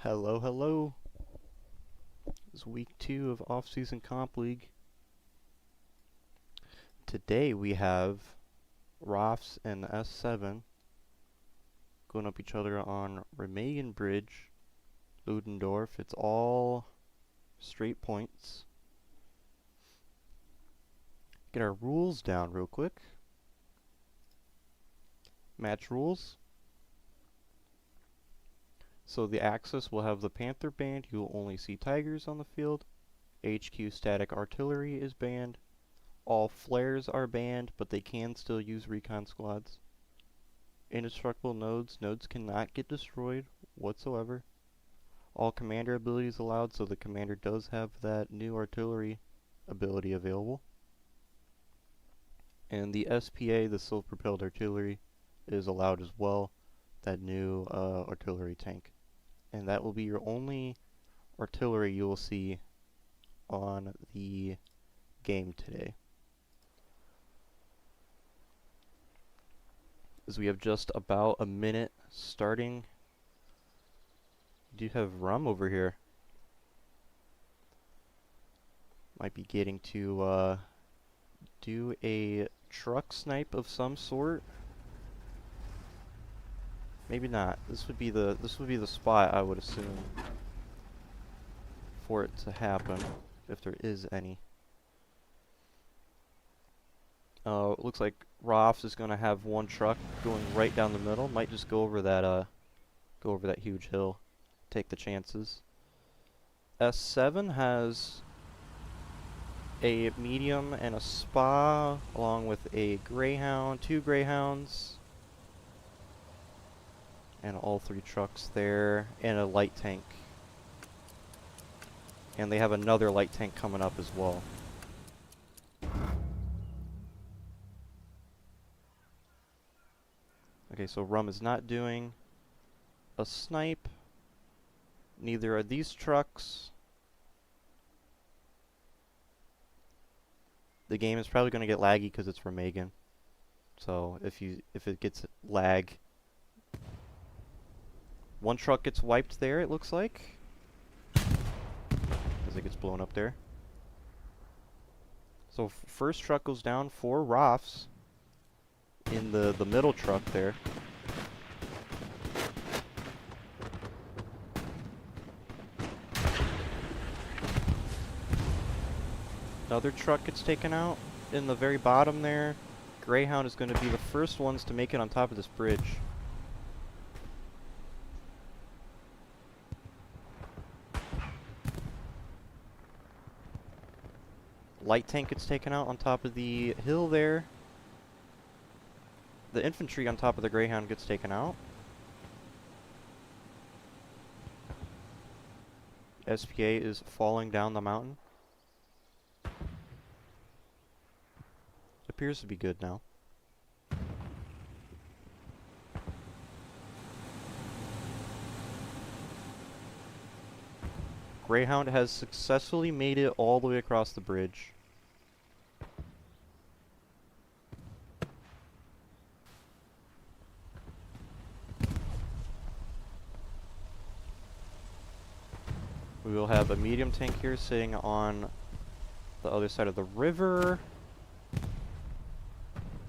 Hello, hello. It's week 2 of off-season comp league. Today we have ROFS and S7 going up each other on Remagen Bridge, Ludendorff. It's all straight points. Get our rules down real quick. Match rules. So the Axis will have the Panther banned. You will only see Tigers on the field. HQ static artillery is banned. All flares are banned, but they can still use recon squads. Indestructible nodes. Nodes cannot get destroyed whatsoever. All commander abilities allowed, so the commander does have that new artillery ability available. And the SPA, the self-propelled artillery, is allowed as well. That new artillery tank. And that will be your only artillery you will see on the game today. As we have just about a minute starting. We do have Rum over here. Might be getting to do a truck snipe of some sort. Maybe not. This would be the spot I would assume for it to happen, if there is any. Looks like ROFS is gonna have one truck going right down the middle. Might just go over that huge hill. Take the chances. S7 has a medium and a spa, along with a greyhound, 2 greyhounds, and all 3 trucks there, and a light tank. And they have another light tank coming up as well. Okay, so Rum is not doing a snipe. Neither are these trucks. The game is probably going to get laggy because it's Remagen. So if it gets lag, one truck gets wiped there, it looks like, as it gets blown up there. So first truck goes down for ROFS in the middle truck there. Another truck gets taken out in the very bottom there. Greyhound is going to be the first ones to make it on top of this bridge. Light tank gets taken out on top of the hill there. The infantry on top of the Greyhound gets taken out. SPA is falling down the mountain. Appears to be good now. Greyhound has successfully made it all the way across the bridge. We will have a medium tank here sitting on the other side of the river.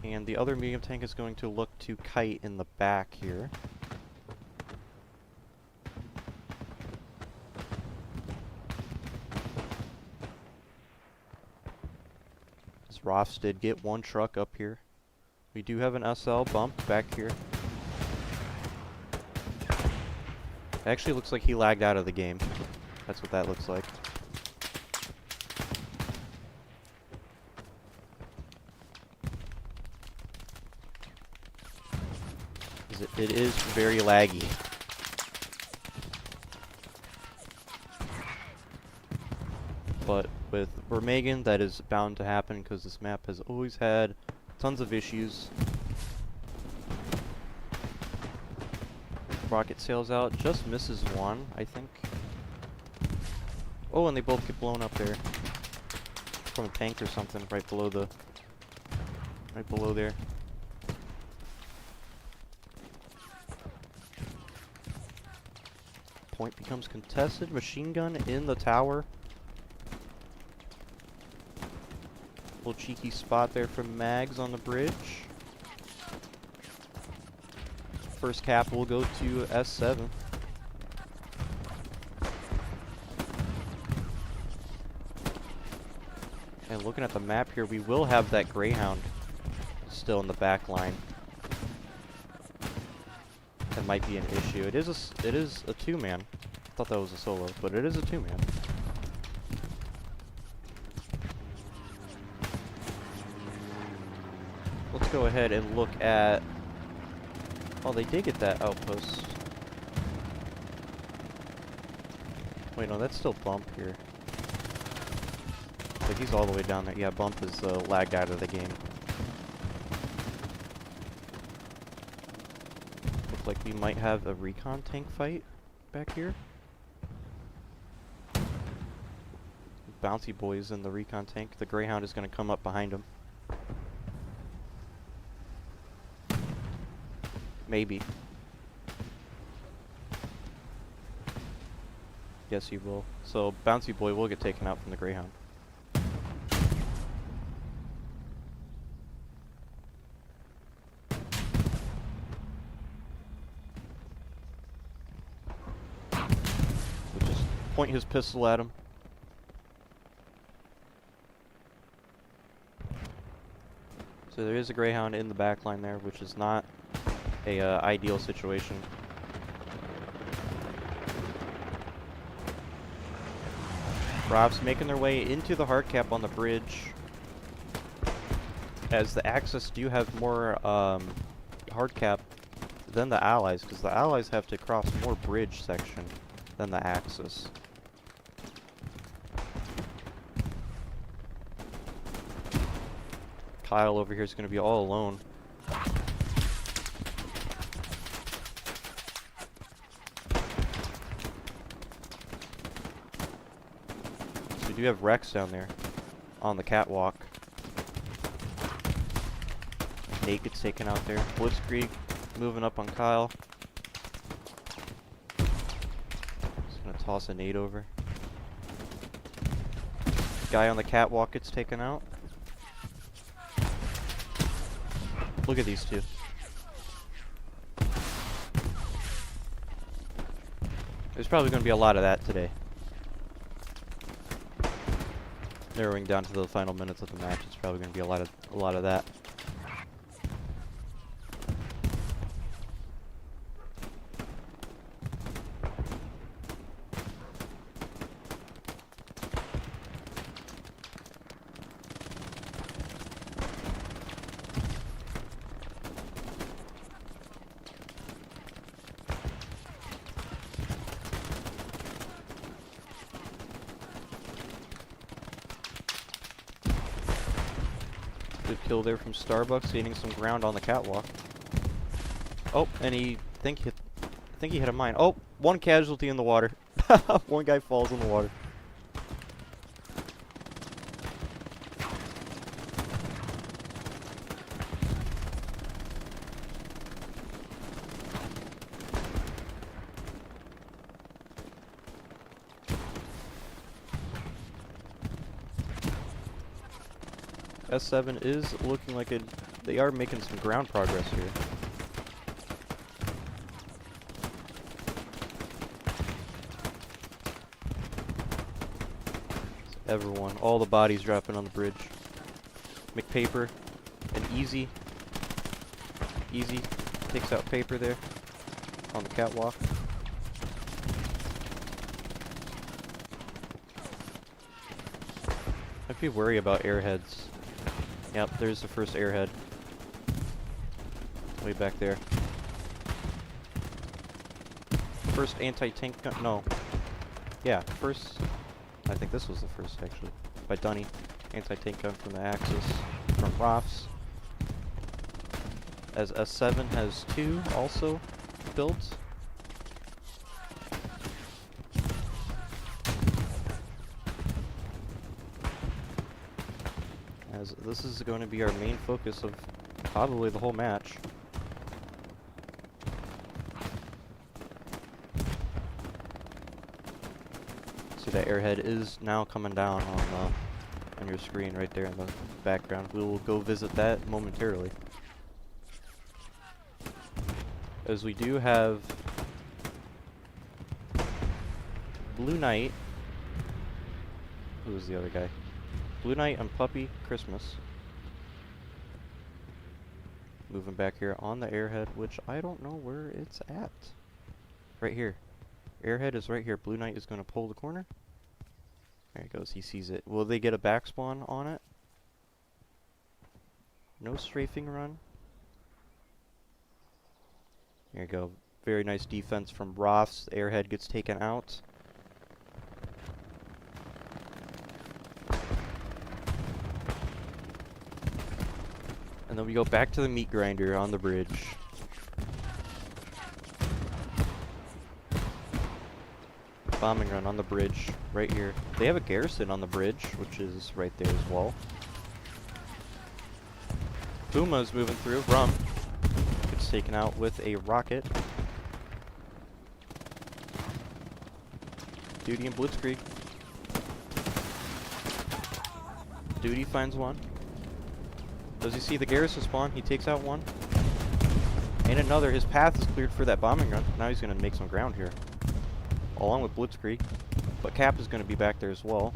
And the other medium tank is going to look to kite in the back here. As ROFS did get one truck up here. We do have an SL bump back here. It actually looks like he lagged out of the game. That's what that looks like. It is very laggy. But with Remagen, that is bound to happen because this map has always had tons of issues. Rocket sails out, just misses one, I think. Oh, and they both get blown up there from a tank or something right below there. Point becomes contested. Machine gun in the tower. Little cheeky spot there from Mags on the bridge. First cap will go to S7. And looking at the map here, we will have that Greyhound still in the back line. That might be an issue. It is a two-man. I thought that was a solo, but it is a two-man. Let's go ahead and look at... Oh, they did get that outpost. Wait, no, that's still Bump here. But he's all the way down there. Yeah, Bump is lagged out of the game. Look like we might have a recon tank fight back here. Bouncy Boy's in the recon tank. The Greyhound is going to come up behind him. Maybe. Yes, he will. So, Bouncy Boy will get taken out from the Greyhound. We'll just point his pistol at him. So there is a Greyhound in the back line there, which is not a ideal situation. ROFS making their way into the hard cap on the bridge, as the Axis do have more hard cap than the Allies, because the Allies have to cross more bridge section than the Axis. Kyle over here is going to be all alone. We do have Rex down there on the catwalk. Nate gets taken out there. Blitzkrieg moving up on Kyle. Just gonna toss a nade over. Guy on the catwalk gets taken out. Look at these two. There's probably gonna be a lot of that today. Narrowing down to the final minutes of the match, it's probably going to be a lot of that. Good kill there from Starbucks, gaining some ground on the catwalk. Oh, and I think he hit a mine. Oh, one casualty in the water. One guy falls in the water. S7 is looking like they are making some ground progress here. Everyone, all the bodies dropping on the bridge. McPaper and Easy takes out Paper there on the catwalk. I'd be worried about airheads. Yep, there's the first airhead. Way back there. First anti-tank gun, no. Yeah, first, I think this was the first actually, by Dunny. Anti-tank gun from the Axis, from ROFS. As S7 has two also built. As this is going to be our main focus of probably the whole match. See, that airhead is now coming down on your screen right there in the background. We will go visit that momentarily. As we do have Blue Knight. Who was the other guy? Blue Knight and Puppy Christmas. Moving back here on the airhead, which I don't know where it's at. Right here. Airhead is right here. Blue Knight is going to pull the corner. There he goes. He sees it. Will they get a back spawn on it? No strafing run. There you go. Very nice defense from ROFS. The airhead gets taken out. And then we go back to the meat grinder on the bridge. Bombing run on the bridge, right here. They have a garrison on the bridge, which is right there as well. Puma's moving through. Rum gets taken out with a rocket. Duty and Blitzkrieg. Duty finds one. Does he see the garrison spawn? He takes out one. And another. His path is cleared for that bombing run. Now he's going to make some ground here. Along with Blitzkrieg. But Cap is going to be back there as well.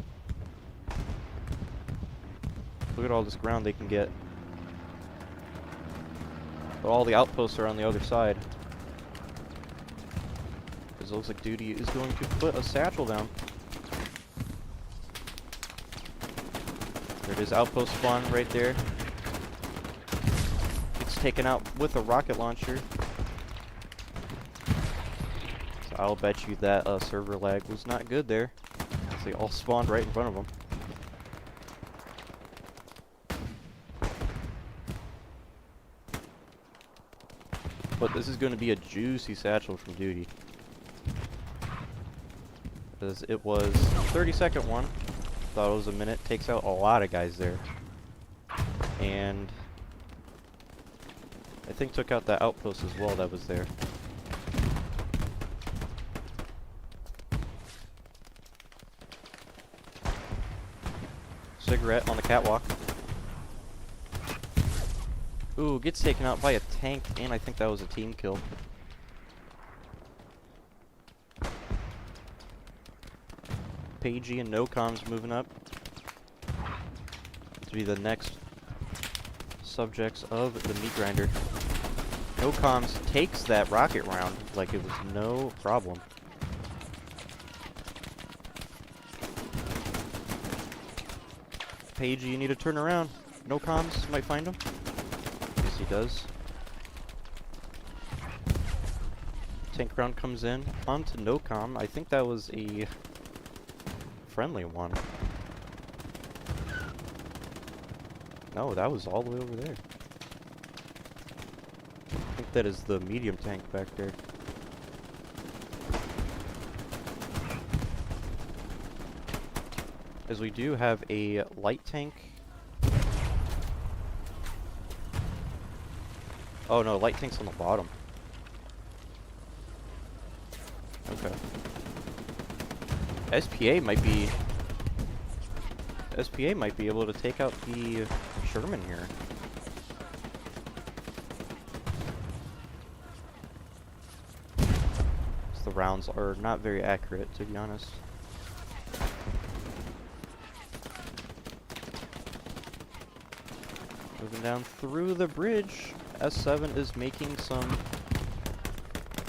Look at all this ground they can get. But all the outposts are on the other side. Because it looks like Duty is going to put a satchel down. There it is, outpost spawn right there. It's taken out with a rocket launcher. So I'll bet you that server lag was not good there. They all spawned right in front of them. But this is going to be a juicy satchel from Duty. Because it was 30-second one. Thought it was a minute. Takes out a lot of guys there. And I think took out that outpost as well that was there. Cigarette on the catwalk. Ooh, gets taken out by a tank, and I think that was a team kill. Pagey and No Comms moving up to be the next subjects of the meat grinder. No Comms takes that rocket round like it was no problem. Pagey, you need to turn around. No Comms might find him. Yes, he does. Tank round comes in onto No Comm. I think that was a friendly one. No, that was all the way over there. I think that is the medium tank back there. As we do have a light tank. Oh no, light tank's on the bottom. Okay. SPA might be able to take out the Sherman here. The rounds are not very accurate, to be honest. Moving down through the bridge, S7 is making some.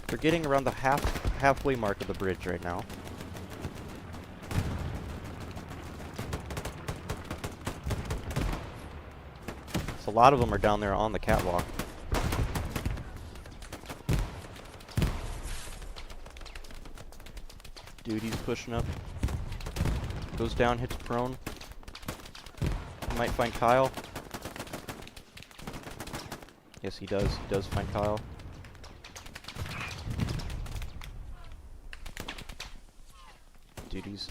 They're getting around the halfway mark of the bridge right now. So a lot of them are down there on the catwalk. Duty's pushing up. Goes down, hits prone. Might find Kyle. Yes, he does. He does find Kyle. Duty's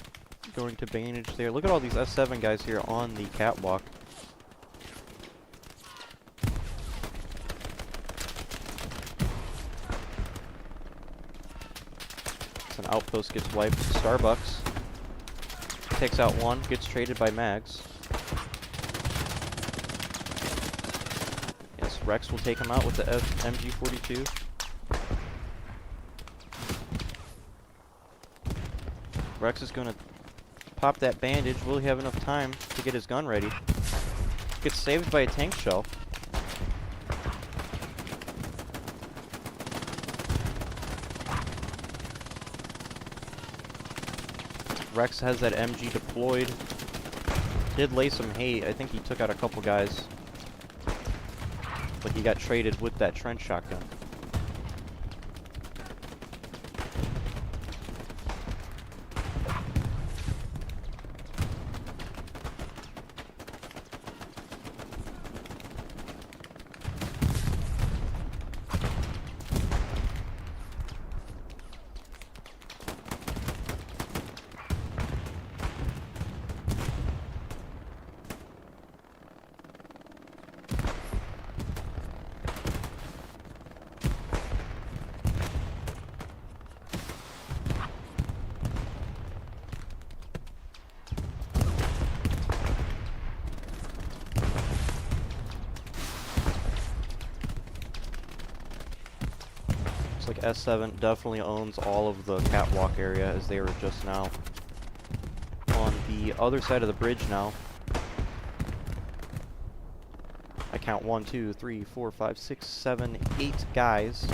going to bandage there. Look at all these S7 guys here on the catwalk. An outpost gets wiped. Starbucks. takes out one, gets traded by Mags. Yes, Rex will take him out with the MG42. Rex is gonna pop that bandage. Will he have enough time to get his gun ready? Gets saved by a tank shell. Rex has that MG deployed. Did lay some hate. I think he took out a couple guys. But he got traded with that trench shotgun. Like S7 definitely owns all of the catwalk area, as they were just now on the other side of the bridge now. I count 1, 2, 3, 4, 5, 6, 7, 8 guys,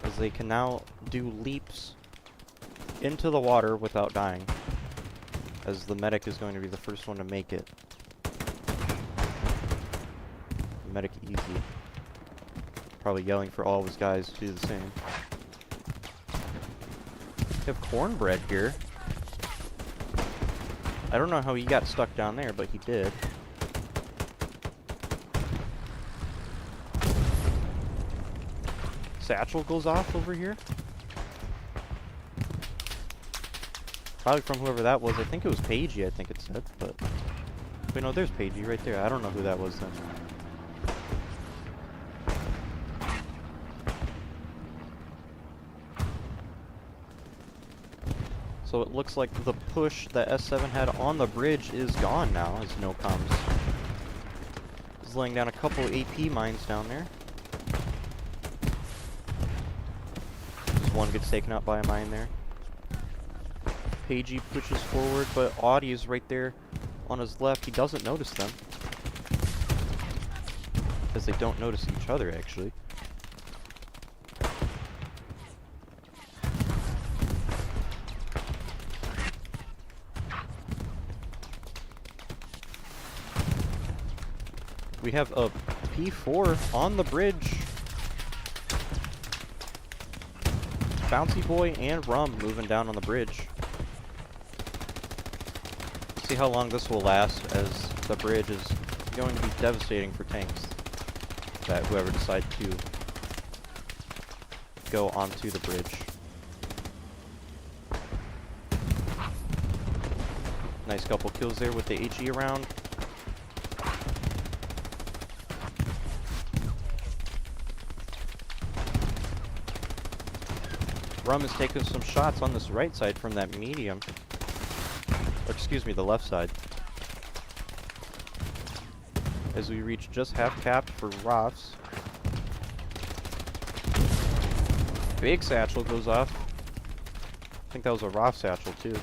as they can now do leaps into the water without dying, as the medic is going to be the first one to make it. Medic easy. Probably yelling for all of his guys to do the same. We have Cornbread here. I don't know how he got stuck down there, but he did. Satchel goes off over here. Probably from whoever that was. I think it was Pagey, I think it said, but... Wait, no, there's Pagey right there. I don't know who that was then. So it looks like the push that S7 had on the bridge is gone now, as no comms. He's laying down a couple AP mines down there. Just one gets taken out by a mine there. Pagey pushes forward, but Audie is right there on his left. He doesn't notice them, because they don't notice each other, actually. We have a P4 on the bridge. Bouncy Boy and Rum moving down on the bridge. See how long this will last, as the bridge is going to be devastating for tanks. That whoever decides to go onto the bridge. Nice couple kills there with the HE around. Rum is taking some shots on this right side from that medium. Or excuse me, the left side. As we reach just half capped for ROFS. Big satchel goes off. I think that was a ROFS satchel too.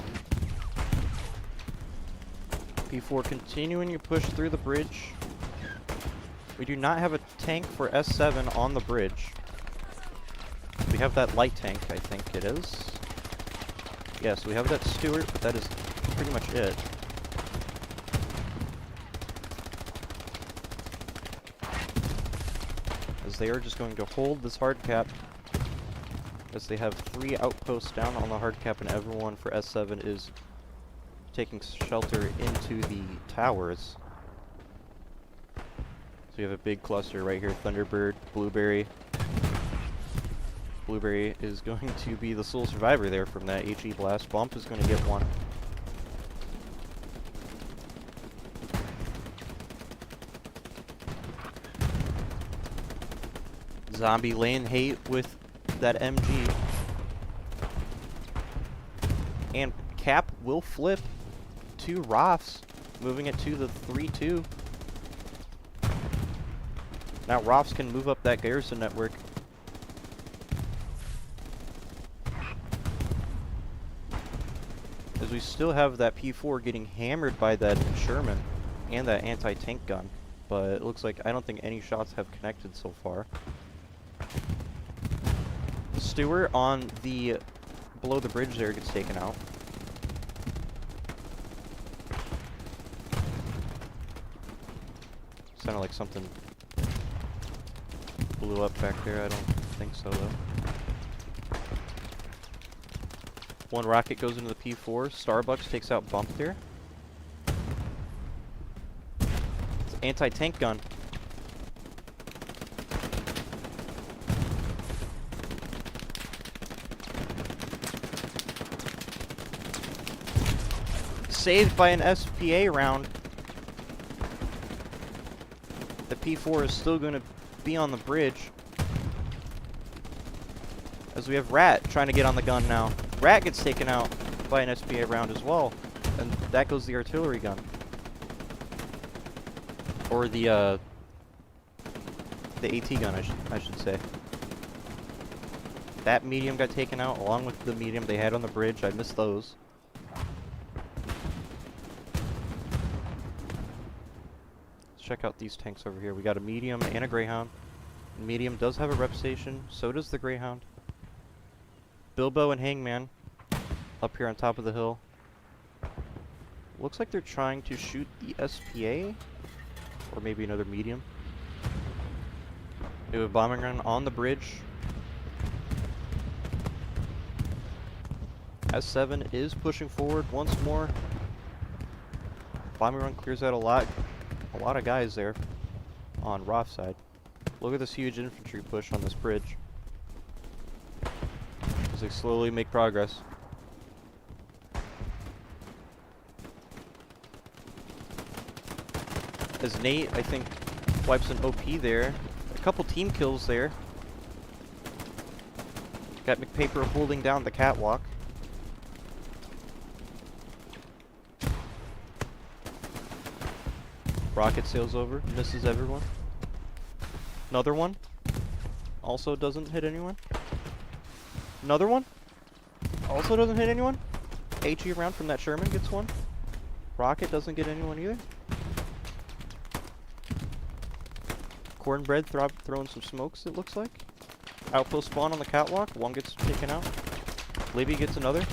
P4 continuing to push through the bridge. We do not have a tank for S7 on the bridge. We have that light tank, I think it is. Yes, we have that Stewart, but that is pretty much it. As they are just going to hold this hard cap, as they have 3 outposts down on the hard cap, and everyone for S7 is taking shelter into the towers. So you have a big cluster right here, Thunderbird, Blueberry. Blueberry is going to be the sole survivor there from that HE blast. Bump is going to get one. Zombie laying hate with that MG. And cap will flip to ROFS, moving it to the 3-2. Now ROFS can move up that garrison network. As we still have that P4 getting hammered by that Sherman and that anti-tank gun. But it looks like I don't think any shots have connected so far. Stewart on the below the bridge there gets taken out. Sounded like something blew up back there. I don't think so though. One rocket goes into the P4. Starbucks takes out Bump there. It's anti-tank gun. Saved by an SPA round. The P4 is still going to be on the bridge. As we have Rat trying to get on the gun now. Rat gets taken out by an SPA round as well. And that goes the artillery gun. Or the AT gun, I should say. That medium got taken out along with the medium they had on the bridge. I missed those. Check out these tanks over here. We got a medium and a Greyhound. Medium does have a rep station, so does the Greyhound. Bilbo and Hangman up here on top of the hill. Looks like they're trying to shoot the SPA, or maybe another medium. We have a bombing run on the bridge. S7 is pushing forward once more. Bombing run clears out a lot of guys there on ROF side. Look at this huge infantry push on this bridge as they slowly make progress. As Nate, I think, wipes an OP there. A couple team kills there. Got McPaper holding down the catwalk. Rocket sails over, misses everyone. Another one. Also doesn't hit anyone. Another one. Also doesn't hit anyone. HE round from that Sherman gets one. Rocket doesn't get anyone either. Cornbread throwing some smokes, it looks like. Outpost spawn on the catwalk. One gets taken out. Libby gets another.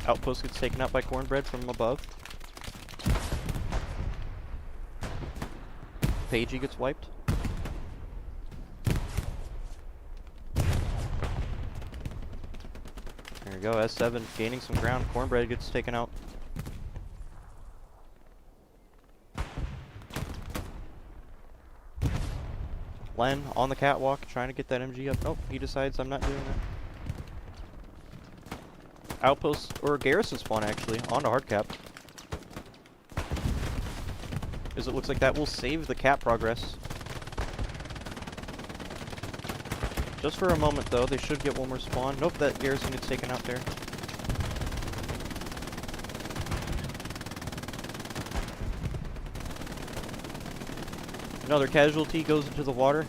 Outpost gets taken out by Cornbread from above. Pagey gets wiped. There we go, S7 gaining some ground. Cornbread gets taken out. Len on the catwalk trying to get that MG up. Nope, he decides I'm not doing that. Outpost, or garrison spawn actually, onto hardcap. As it looks like that will save the cap progress. Just for a moment though, they should get one more spawn. Nope, that garrison gets taken out there. Another casualty goes into the water.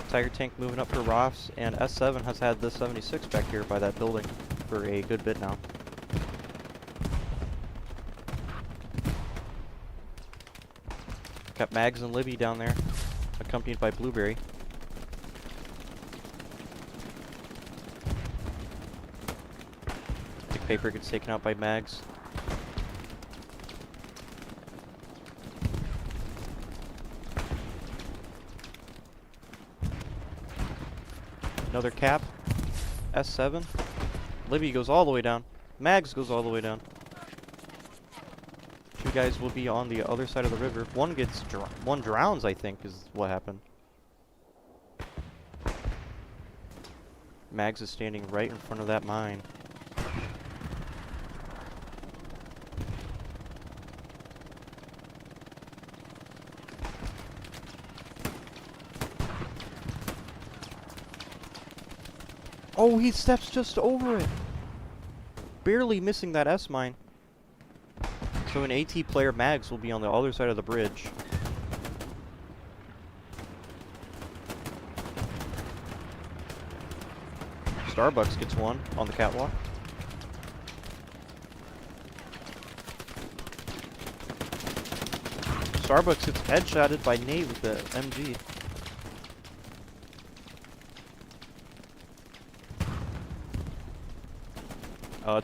Tiger tank moving up for ROFS, and S7 has had the 76 back here by that building for a good bit now. Got Mags and Libby down there, accompanied by Blueberry. Tick Paper gets taken out by Mags. Another cap. S7. Libby goes all the way down. Mags goes all the way down. Two guys will be on the other side of the river. One gets one drowns, I think, is what happened. Mags is standing right in front of that mine. Oh, he steps just over it. Barely missing that S-mine. So an AT player, Mags, will be on the other side of the bridge. Starbucks gets one on the catwalk. Starbucks gets headshotted by Nate with the MG.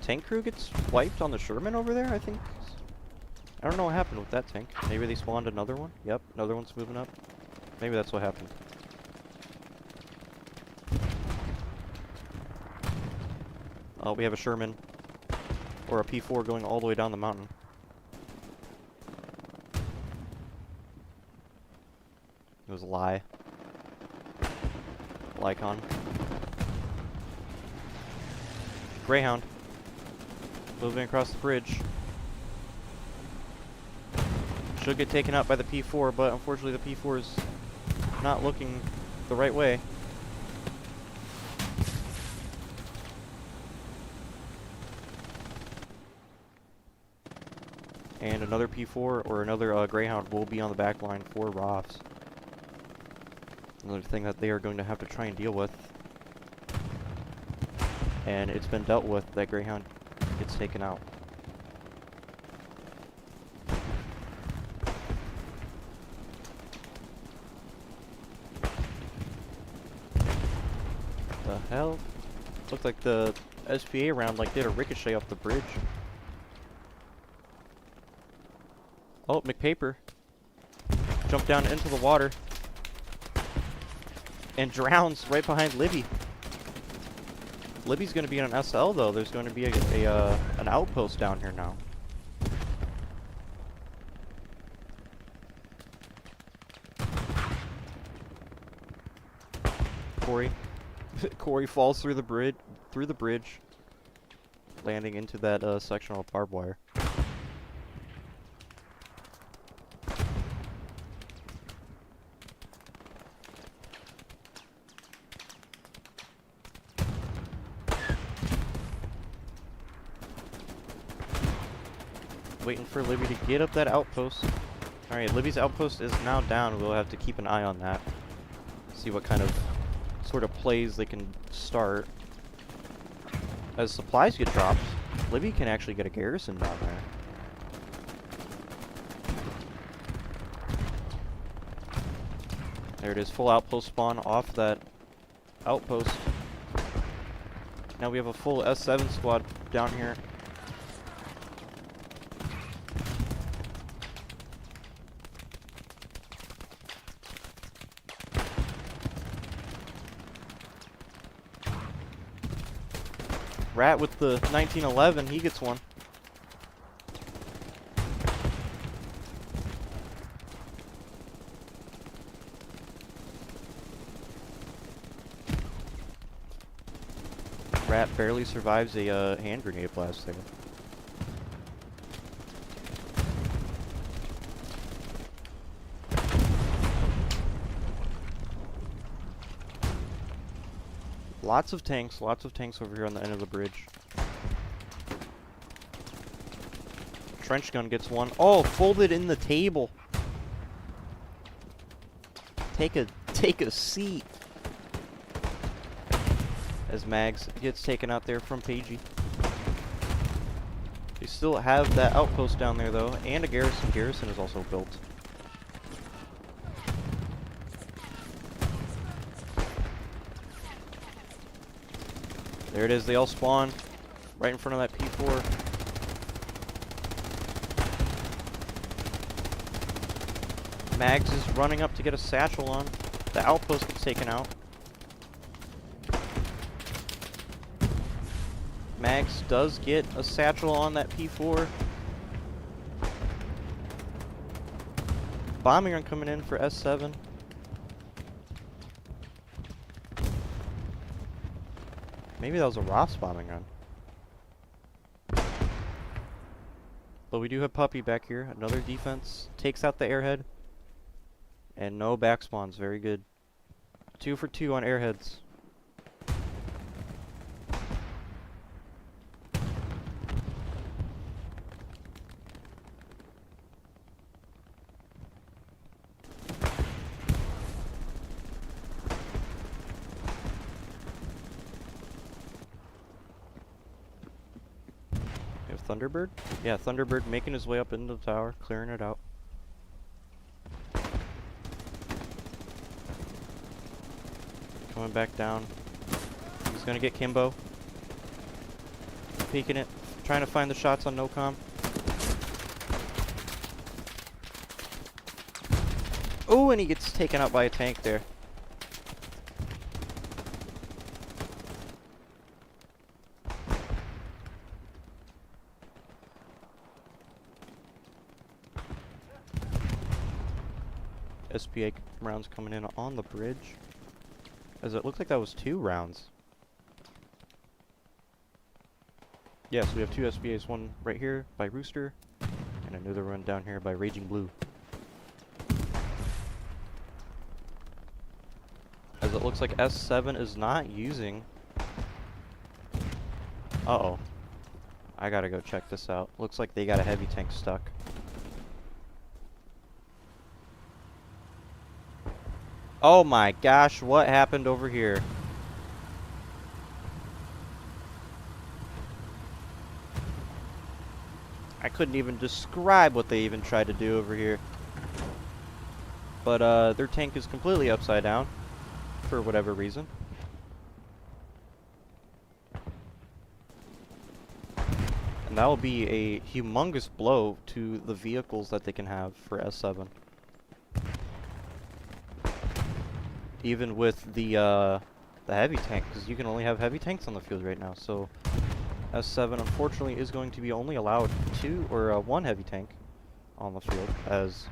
Tank crew gets wiped on the Sherman over there, I think. I don't know what happened with that tank. Maybe they spawned another one? Yep, another one's moving up. Maybe that's what happened. We have a Sherman. Or a P4 going all the way down the mountain. It was a lie. Lycon. Greyhound. Moving across the bridge. Should get taken out by the P4, but unfortunately the P4 is not looking the right way. And another P4 or another Greyhound will be on the back line for ROFS. Another thing that they are going to have to try and deal with. And it's been dealt with. That Greyhound gets taken out. The hell? Looked like the SVII round like did a ricochet off the bridge. Oh, McPaper jumped down into the water and drowns right behind Libby. Libby's going to be on an SL though. There's going to be an outpost down here now. Corey falls through the bridge, landing into that sectional barbed wire. Waiting for Libby to get up that outpost. Alright, Libby's outpost is now down. We'll have to keep an eye on that. See what kind of sort of plays they can start. As supplies get dropped, Libby can actually get a garrison down there. There it is, full outpost spawn off that outpost. Now we have a full S7 squad down here. Rat with the 1911, he gets one. Rat barely survives a hand grenade blast there. Lots of tanks over here on the end of the bridge. Trench gun gets one. Oh, folded in the table. Take a seat. As Mags gets taken out there from Pagey. They still have that outpost down there though, and a garrison. Garrison is also built. There it is, they all spawn right in front of that P4. Mags is running up to get a satchel on. The outpost gets taken out. Mags does get a satchel on that P4. Bombing run coming in for S7. Maybe that was a ROFS bombing run. But we do have Puppy back here. Another defense. Takes out the airhead. And no back spawns. Very good. 2 for 2 on airheads. Thunderbird? Yeah, Thunderbird making his way up into the tower, clearing it out. Coming back down. He's gonna get Kimbo. Peeking it. Trying to find the shots on no-com. Oh, and he gets taken out by a tank there. SPA rounds coming in on the bridge. As it looks like that was 2 rounds. Yes, we have 2 SPAs, one right here by Rooster, and another one down here by Raging Blue. As it looks like S7 is not using... Uh-oh. I gotta go check this out. Looks like they got a heavy tank stuck. Oh my gosh, what happened over here? I couldn't even describe what they even tried to do over here. But their tank is completely upside down, for whatever reason. And that will be a humongous blow to the vehicles that they can have for S7. Even with the heavy tank, because you can only have heavy tanks on the field right now. So S7 unfortunately is going to be only allowed 2 or 1 heavy tank on the field, as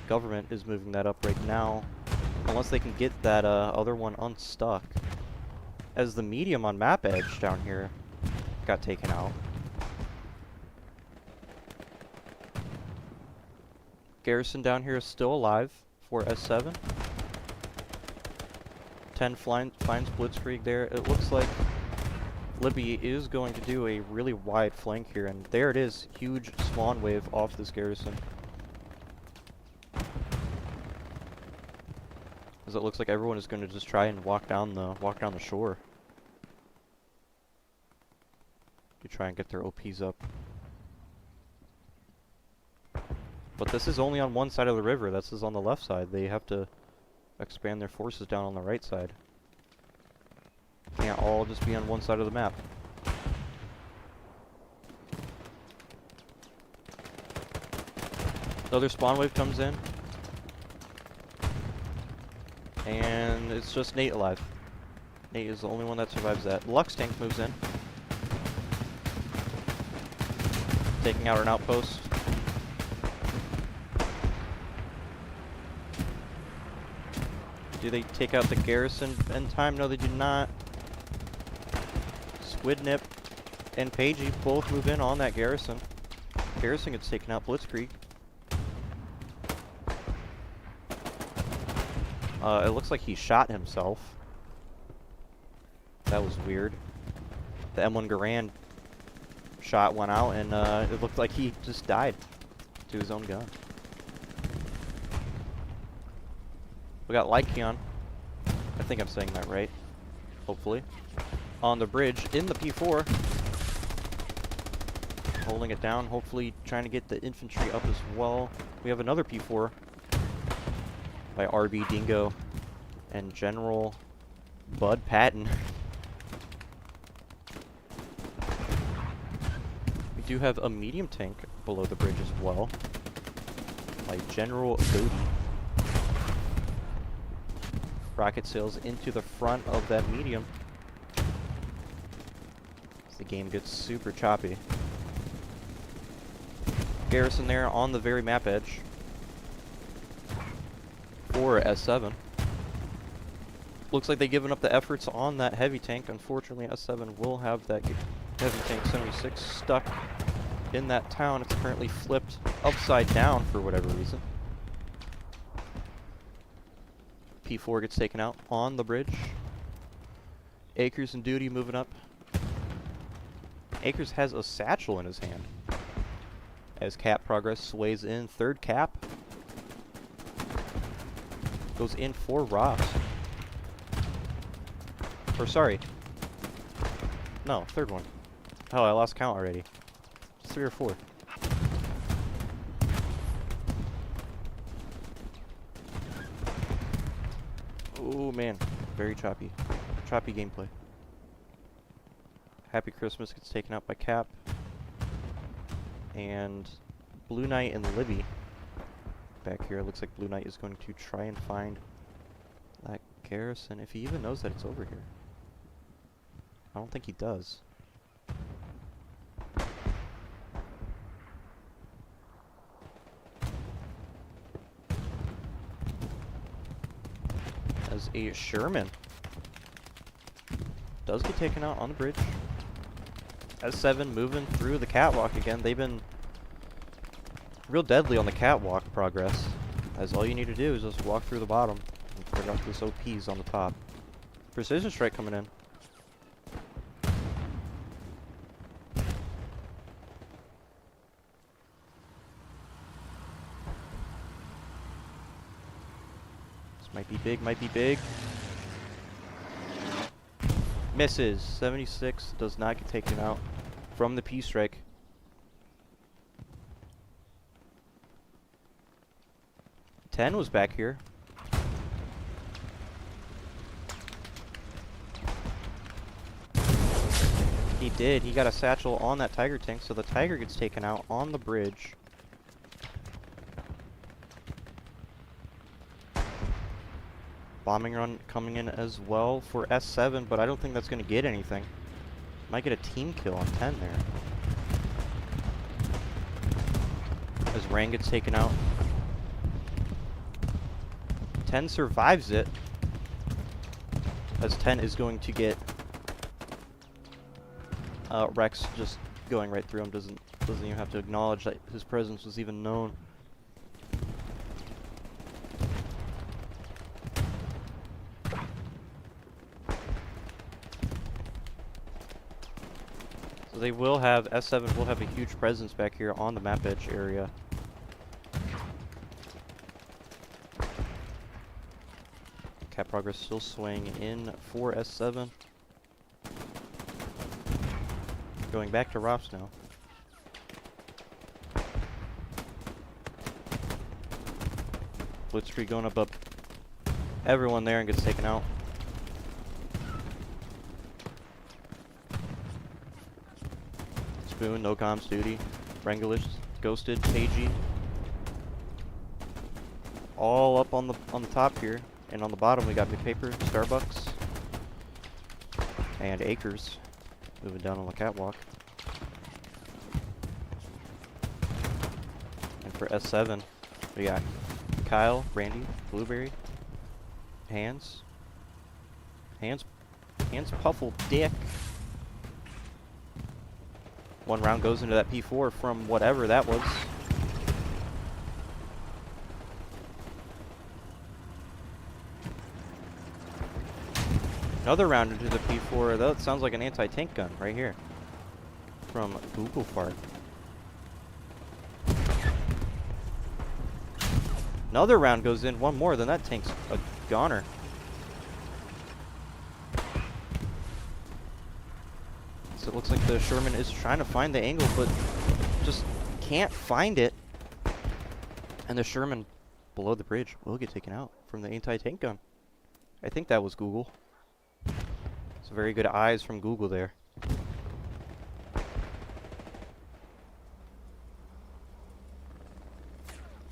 government is moving that up right now, unless they can get that other one unstuck. As the medium on map edge down here got taken out. Garrison down here is still alive for S7. 10 finds Blitzkrieg there. It looks like Libby is going to do a really wide flank here, and there it is. Huge spawn wave off this garrison. As it looks like everyone is going to just try and walk down the shore to try and get their OPs up. But this is only on one side of the river. This is on the left side. They have to expand their forces down on the right side. Can't all just be on one side of the map. Another spawn wave comes in. And it's just Nate alive. Nate is the only one that survives that. Lux tank moves in. Taking out an outpost. Do they take out the garrison in time? No, they do not. Squidnip and Pagey both move in on that garrison. Garrison gets taken out. Blitzkrieg. It looks like he shot himself. That was weird. The M1 Garand shot went out, and it looked like he just died to his own gun. We got Lykeon. I think I'm saying that right. Hopefully. On the bridge in the P4. Holding it down. Hopefully trying to get the infantry up as well. We have another P4 by RB Dingo and General Bud Patton. We do have a medium tank below the bridge as well by General Bodie. Rocket sails into the front of that medium. As the game gets super choppy. Garrison there on the very map edge for S7. Looks like they've given up the efforts on that heavy tank. Unfortunately, S7 will have that heavy tank 76 stuck in that town. It's currently flipped upside down for whatever reason. P4 gets taken out on the bridge. Akers and Duty moving up. Akers has a satchel in his hand. As cap progress sways in, third cap goes in for ROFS. Or sorry. No, third one. Oh, I lost count already. it's 3 or 4. Oh man, very choppy. Choppy gameplay. Happy Christmas gets taken out by Cap. And Blue Knight and Libby back here. It looks like Blue Knight is going to try and find that garrison, if he even knows that it's over here. I don't think he does. As a Sherman does get taken out on the bridge. S7 moving through the catwalk again. They've been real deadly on the catwalk progress, as all you need to do is just walk through the bottom and figure out this OP's on the top. Precision strike coming in. This might be big, might be big. Misses. 76 does not get taken out from the P strike. Ten was back here. He did. He got a satchel on that Tiger tank, so the Tiger gets taken out on the bridge. Bombing run coming in as well for S7, but I don't think that's going to get anything. Might get a team kill on 10 there. As Rang gets taken out. 10 survives it. As 10 is going to get Rex just going right through him. Doesn't even have to acknowledge that his presence was even known. So they will have, S7 will have a huge presence back here on the map edge area. Cat progress still swaying in for S7. Going back to ROFS now. Blitzkrieg going up everyone there and gets taken out. Spoon, no comms duty. Wrangelish, ghosted, AG. All up on the top here. And on the bottom we got McPaper, Starbucks, and Acres moving down on the catwalk. And for S7, we got Kyle, Randy, Blueberry, Hands, Puffle, Dick. One round goes into that P4 from whatever that was. Another round into the P4. That sounds like an anti-tank gun right here from Google Fart. Another round goes in, one more, then that tank's a goner. So it looks like the Sherman is trying to find the angle, but just can't find it. And the Sherman below the bridge will get taken out from the anti-tank gun. I think that was Google. So very good eyes from Google there.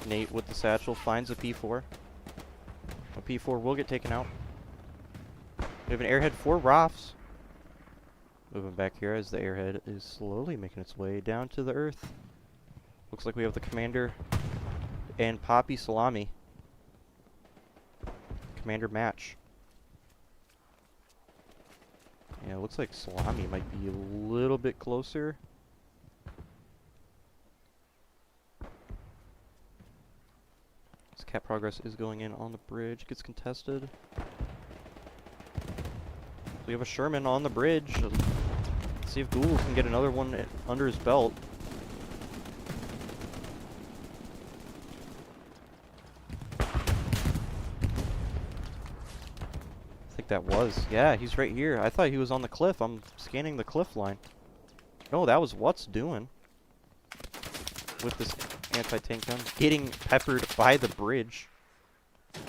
Nate with the satchel finds a P4. A P4 will get taken out. We have an airhead for ROFS. Moving back here as the airhead is slowly making its way down to the earth. Looks like we have the commander and Poppy Salami. Commander match. Yeah, it looks like Salami might be a little bit closer. This cat progress is going in on the bridge. Gets contested. We have a Sherman on the bridge. Let's see if Google can get another one under his belt. I think that was. Yeah, he's right here. I thought he was on the cliff. I'm scanning the cliff line. No, that was what's doing. with this anti-tank gun. Getting peppered by the bridge.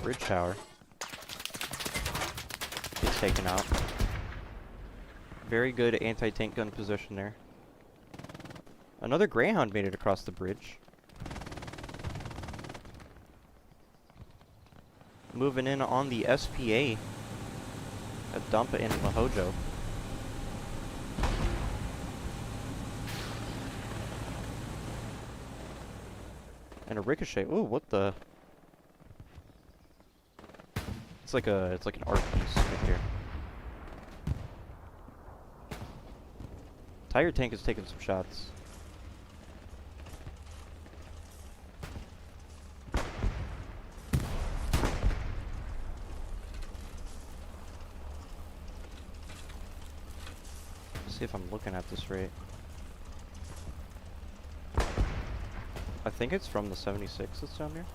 Bridge tower. Gets taken out. Very good anti-tank gun position there. Another Greyhound made it across the bridge. Moving in on the SPA. A dump in Mahojo. And a ricochet. Ooh, what the? It's like an art piece right here. Tiger tank is taking some shots. See if I'm looking at this right. I think it's from the 76 that's down here.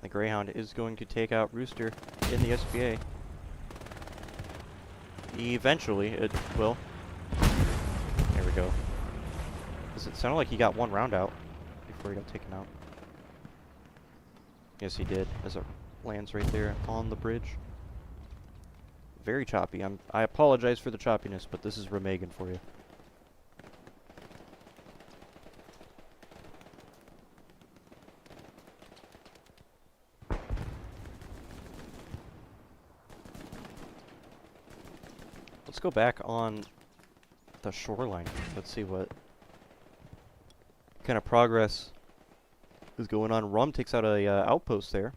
The Greyhound is going to take out Rooster in the SPA. Eventually, it will. There we go. Because it sounded like he got one round out before he got taken out. Yes, he did, as it lands right there on the bridge. Very choppy. I apologize for the choppiness, but this is Remagen for you. Let's go back on the shoreline. Let's see what kind of progress is going on. Rum takes out a outpost there,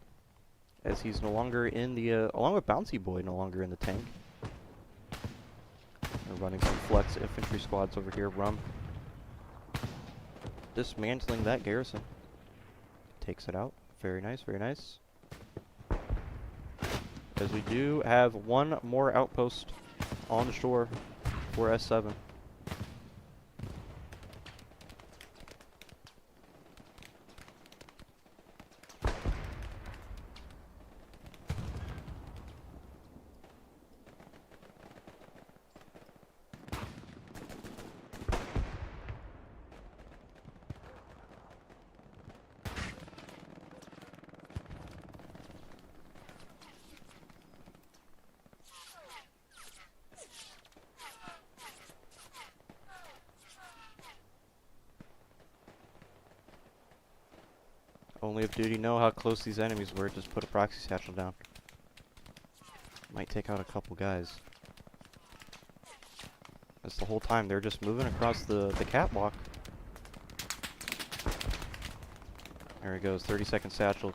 as he's no longer in the, along with Bouncy Boy, no longer in the tank. They're running some flex infantry squads over here. Rum dismantling that garrison. Takes it out. Very nice, very nice. As we do have one more outpost on the shore for S7. Only if Duty know how close these enemies were, just put a proxy satchel down. Might take out a couple guys. That's the whole time they're just moving across the catwalk. There he goes, 30-second satchel.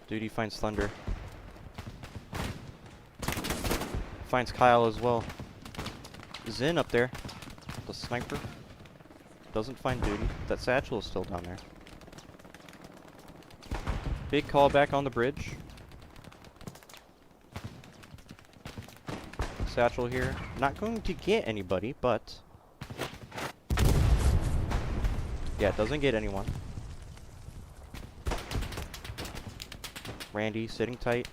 Duty finds Thunder. Finds Kyle as well. Zin up there, the sniper. Doesn't find Duty. That satchel is still down there. Big callback on the bridge. Satchel here. Not going to get anybody, but... yeah, it doesn't get anyone. Randy sitting tight.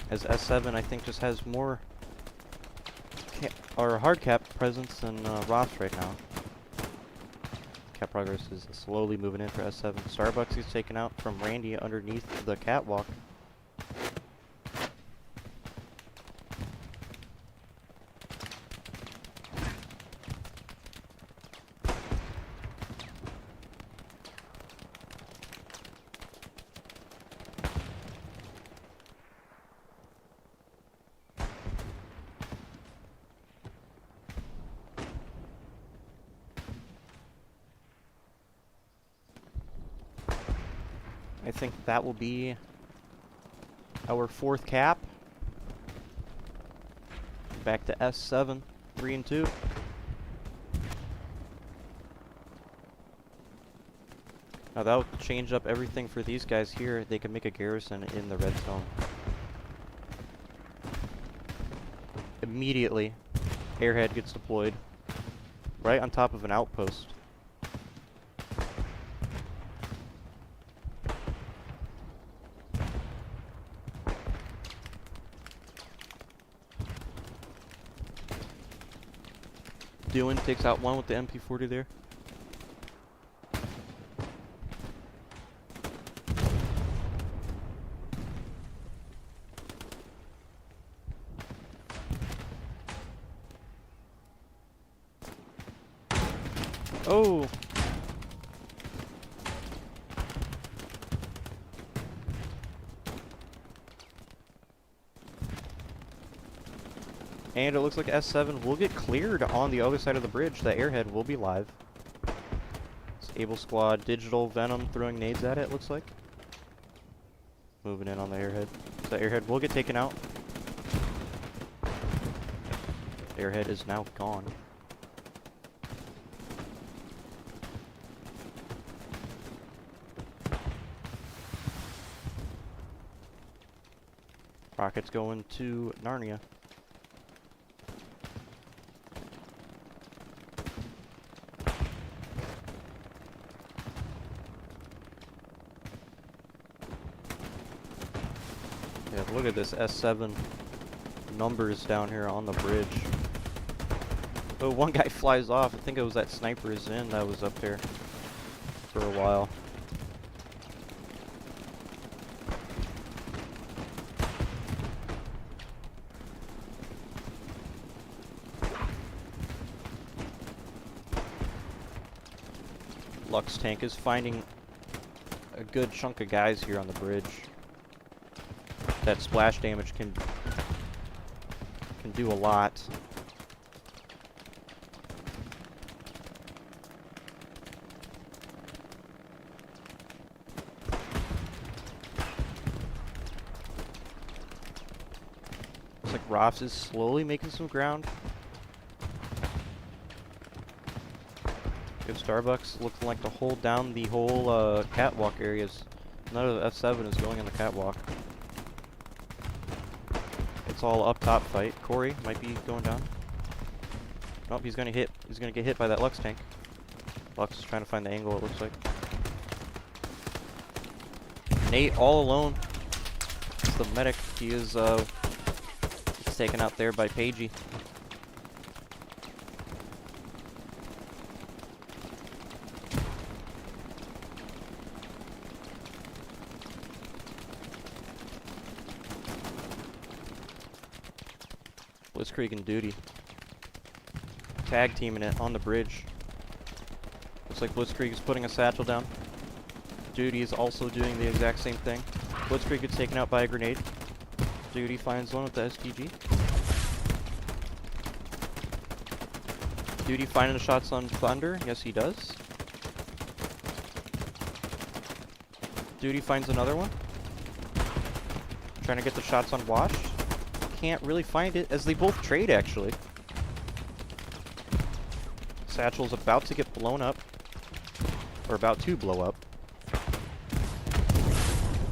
As S7, I think, just has more hard cap presence than ROFS right now. Cap progress is slowly moving in for S7. Starbucks is taken out from Randy underneath the catwalk. I think that will be our fourth cap. Back to S7, 3-2. Now that'll change up everything for these guys here. They can make a garrison in the red zone. Immediately, airhead gets deployed right on top of an outpost. Doan takes out one with the MP40 there. Oh! And it looks like S7 will get cleared on the other side of the bridge. The airhead will be live. It's Able Squad, Digital Venom throwing nades at it, looks like. Moving in on the airhead. So the airhead will get taken out. The airhead is now gone. Rockets going to Narnia. Yeah, look at this S7 numbers down here on the bridge. Oh, one guy flies off. I think it was that sniper Zin that was up there for a while. Lux tank is finding a good chunk of guys here on the bridge. That splash damage can do a lot. Looks like ROFS is slowly making some ground. Good Starbucks looking like to hold down the whole catwalk areas. None of the F7 is going on the catwalk. It's all up top fight. Corey might be going down. Nope, he's gonna hit. He's gonna get hit by that Lux tank. Lux is trying to find the angle, it looks like. Nate all alone. It's the medic. He is he's taken out there by Pagey. Blitzkrieg and Duty. Tag teaming it on the bridge. Looks like Blitzkrieg is putting a satchel down. Duty is also doing the exact same thing. Blitzkrieg gets taken out by a grenade. Duty finds one with the STG. Duty finding the shots on Thunder. Yes, he does. Duty finds another one. Trying to get the shots on Wash. Can't really find it, as they both trade, actually. Satchel's about to get blown up. Or about to blow up.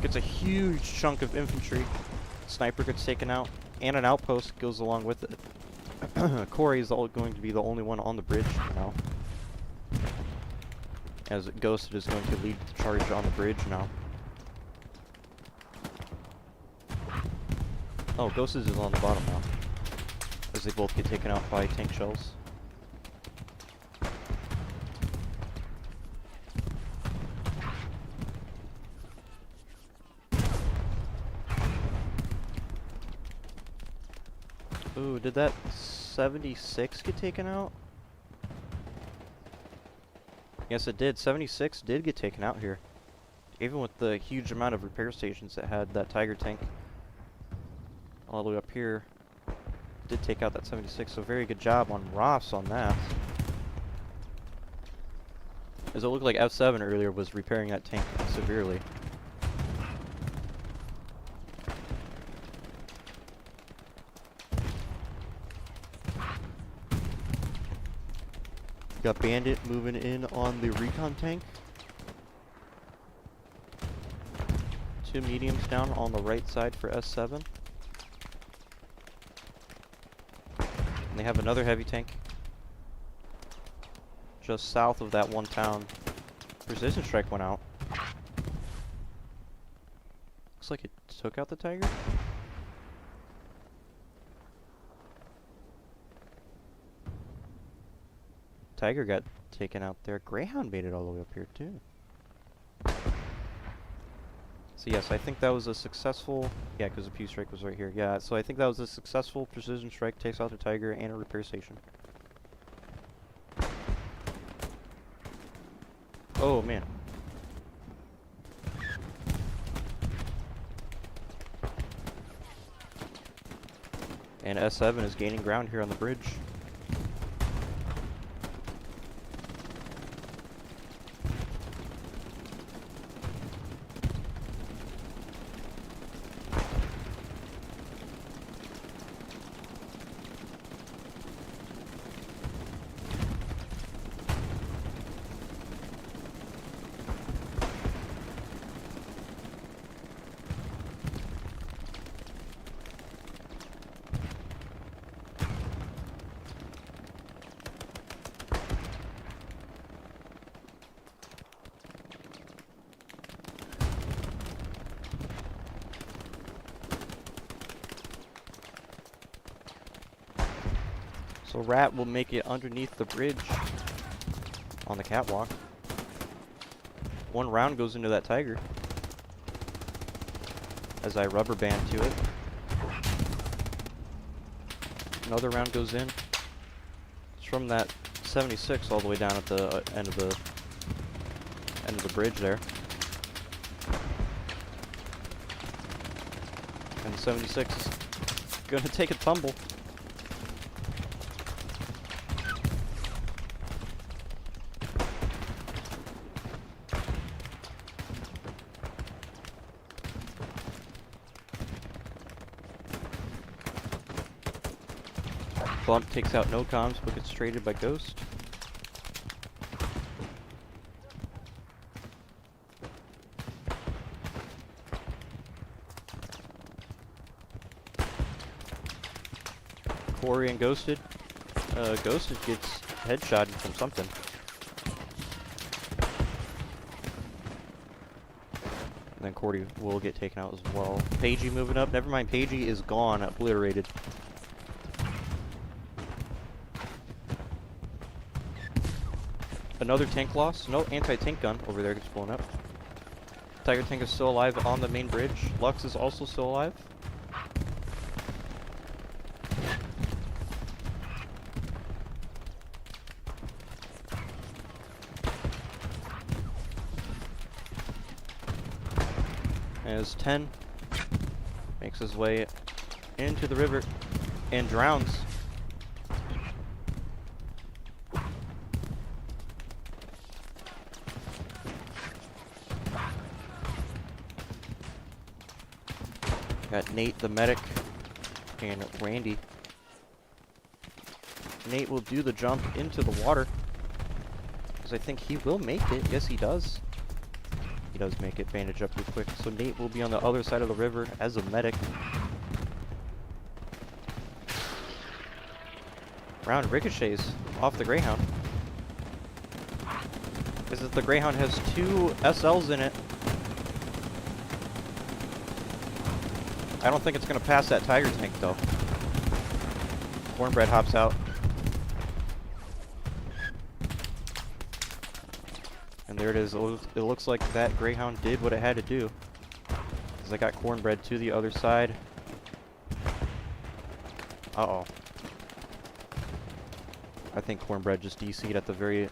Gets a huge chunk of infantry. Sniper gets taken out. And an outpost goes along with it. Corey is going to be the only one on the bridge now. As Ghosted is going to lead the charge on the bridge now. Oh, Ghosted is on the bottom now. As they both get taken out by tank shells. Ooh, did that 76 get taken out? Yes, it did. 76 did get taken out here. Even with the huge amount of repair stations that had that Tiger tank all the way up here, did take out that 76, so very good job on ROFS on that. As it looked like F7 earlier was repairing that tank severely. Got Bandit moving in on the recon tank. 2 mediums down on the right side for S7. And they have another heavy tank just south of that one town. Precision strike went out. Looks like it took out the Tiger. Tiger got taken out there. Greyhound made it all the way up here too. So yes, I think that was a successful... Yeah, because the Pew strike was right here. Yeah, so I think that was a successful precision strike. Takes out the Tiger and a repair station. Oh, man. And S7 is gaining ground here on the bridge. So Rat will make it underneath the bridge on the catwalk. One round goes into that Tiger as I rubber band to it. Another round goes in. It's from that 76 all the way down at the end of the bridge there. And the 76 is gonna take a tumble. Bump takes out no comms, but gets traded by Ghost. Corey and Ghosted. Ghosted gets headshotted from something. And then Corey will get taken out as well. Pagey moving up. Never mind, Pagey is gone, obliterated. Another tank loss. No anti-tank gun over there gets blown up. Tiger tank is still alive on the main bridge. Lux is also still alive. As 10 makes his way into the river and drowns. Got Nate the medic and Randy. Nate will do the jump into the water, because I think he will make it. Yes, he does. He does make it. Bandage up real quick. So Nate will be on the other side of the river as a medic. Round ricochets off the Greyhound. Because the Greyhound has 2 SLs in it. I don't think it's going to pass that Tiger tank, though. Cornbread hops out. And there it is. It looks like that Greyhound did what it had to do. Because I got Cornbread to the other side. Uh-oh. I think Cornbread just DC'd at the very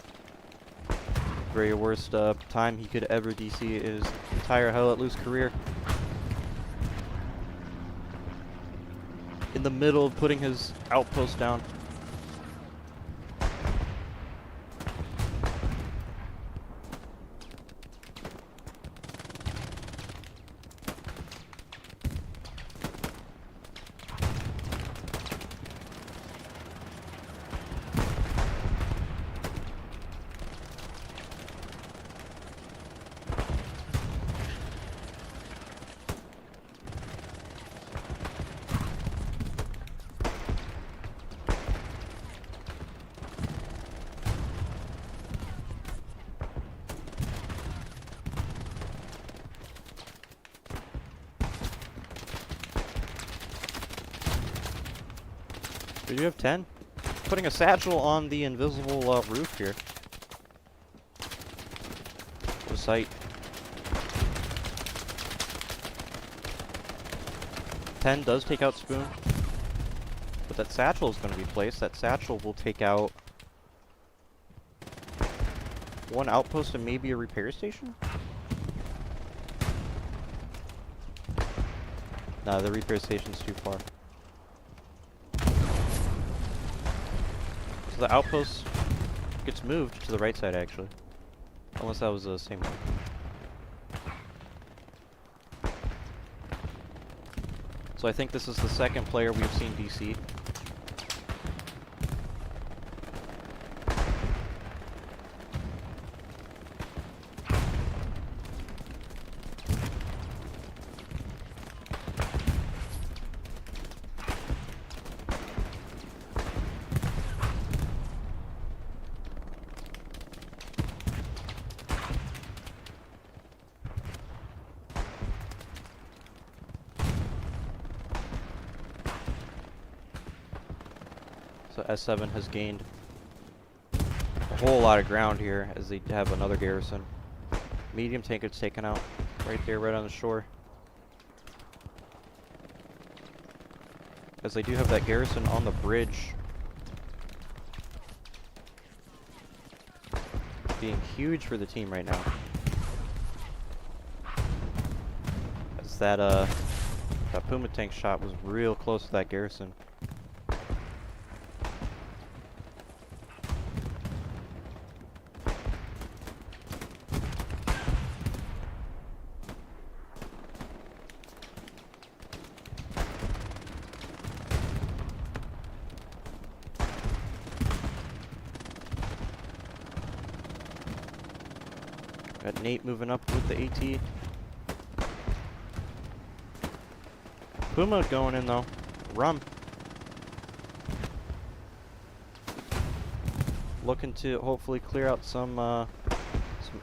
worst time he could ever DC his entire Hell Let Loose career. In the middle of putting his outpost down. Did you have 10? Putting a satchel on the invisible roof here. What a sight. 10 does take out Spoon. But that satchel is going to be placed. That satchel will take out one outpost and maybe a repair station? Nah, the repair station's too far. So the outpost gets moved to the right side, actually. Unless that was the same one. So I think this is the second player we've seen DC. So S7 has gained a whole lot of ground here as they have another garrison. Medium tank is taken out right there, right on the shore. As they do have that garrison on the bridge. Being huge for the team right now. As that Puma tank shot was real close to that garrison. Got Nate moving up with the AT. Puma going in though. Rum. Looking to hopefully clear out some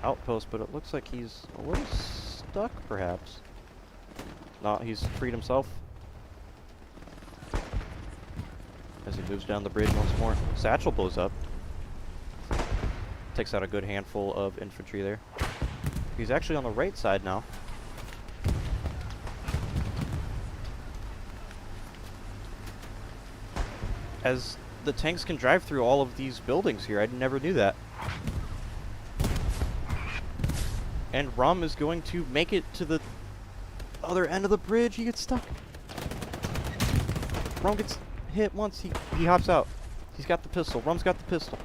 outposts, but it looks like he's a little stuck perhaps. No, he's freed himself. As he moves down the bridge once more. Satchel blows up. Takes out a good handful of infantry there. He's actually on the right side now. As the tanks can drive through all of these buildings here. I never knew that. And Rum is going to make it to the other end of the bridge. He gets stuck. Rum gets hit once. He hops out. He's got the pistol. Rum's got the pistol.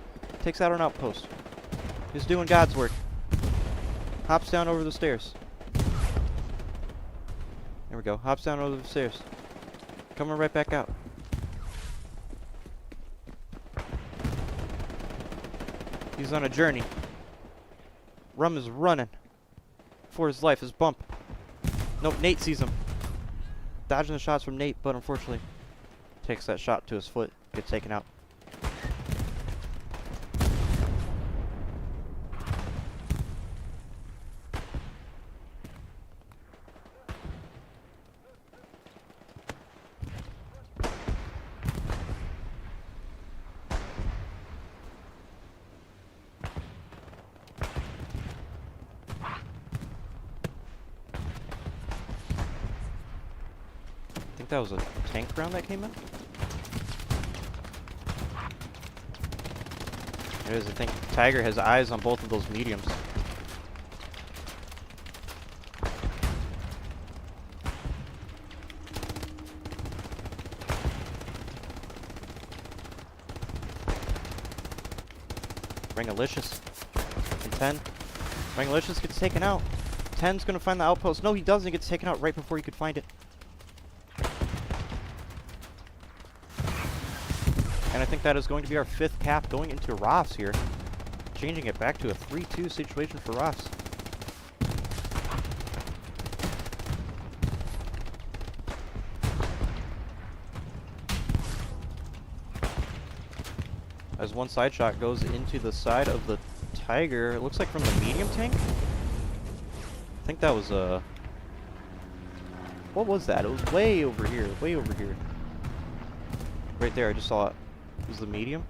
Takes out an outpost. He's doing God's work. Hops down over the stairs. There we go. Hops down over the stairs. Coming right back out. He's on a journey. Rum is running for his life. His bump. Nope, Nate sees him. Dodging the shots from Nate, but unfortunately takes that shot to his foot. Gets taken out. I think that was a tank round that came in. It is. I think Tiger has eyes on both of those mediums. Rangalicious. And 10. Rangalicious gets taken out. 10's gonna find the outpost. No, he doesn't. He gets taken out right before he could find it. And I think that is going to be our 5th cap going into ROFS here. Changing it back to a 3-2 situation for ROFS. As one side shot goes into the side of the Tiger, it looks like from the medium tank? I think that was a... what was that? It was way over here, way over here. Right there, I just saw it. It was the medium?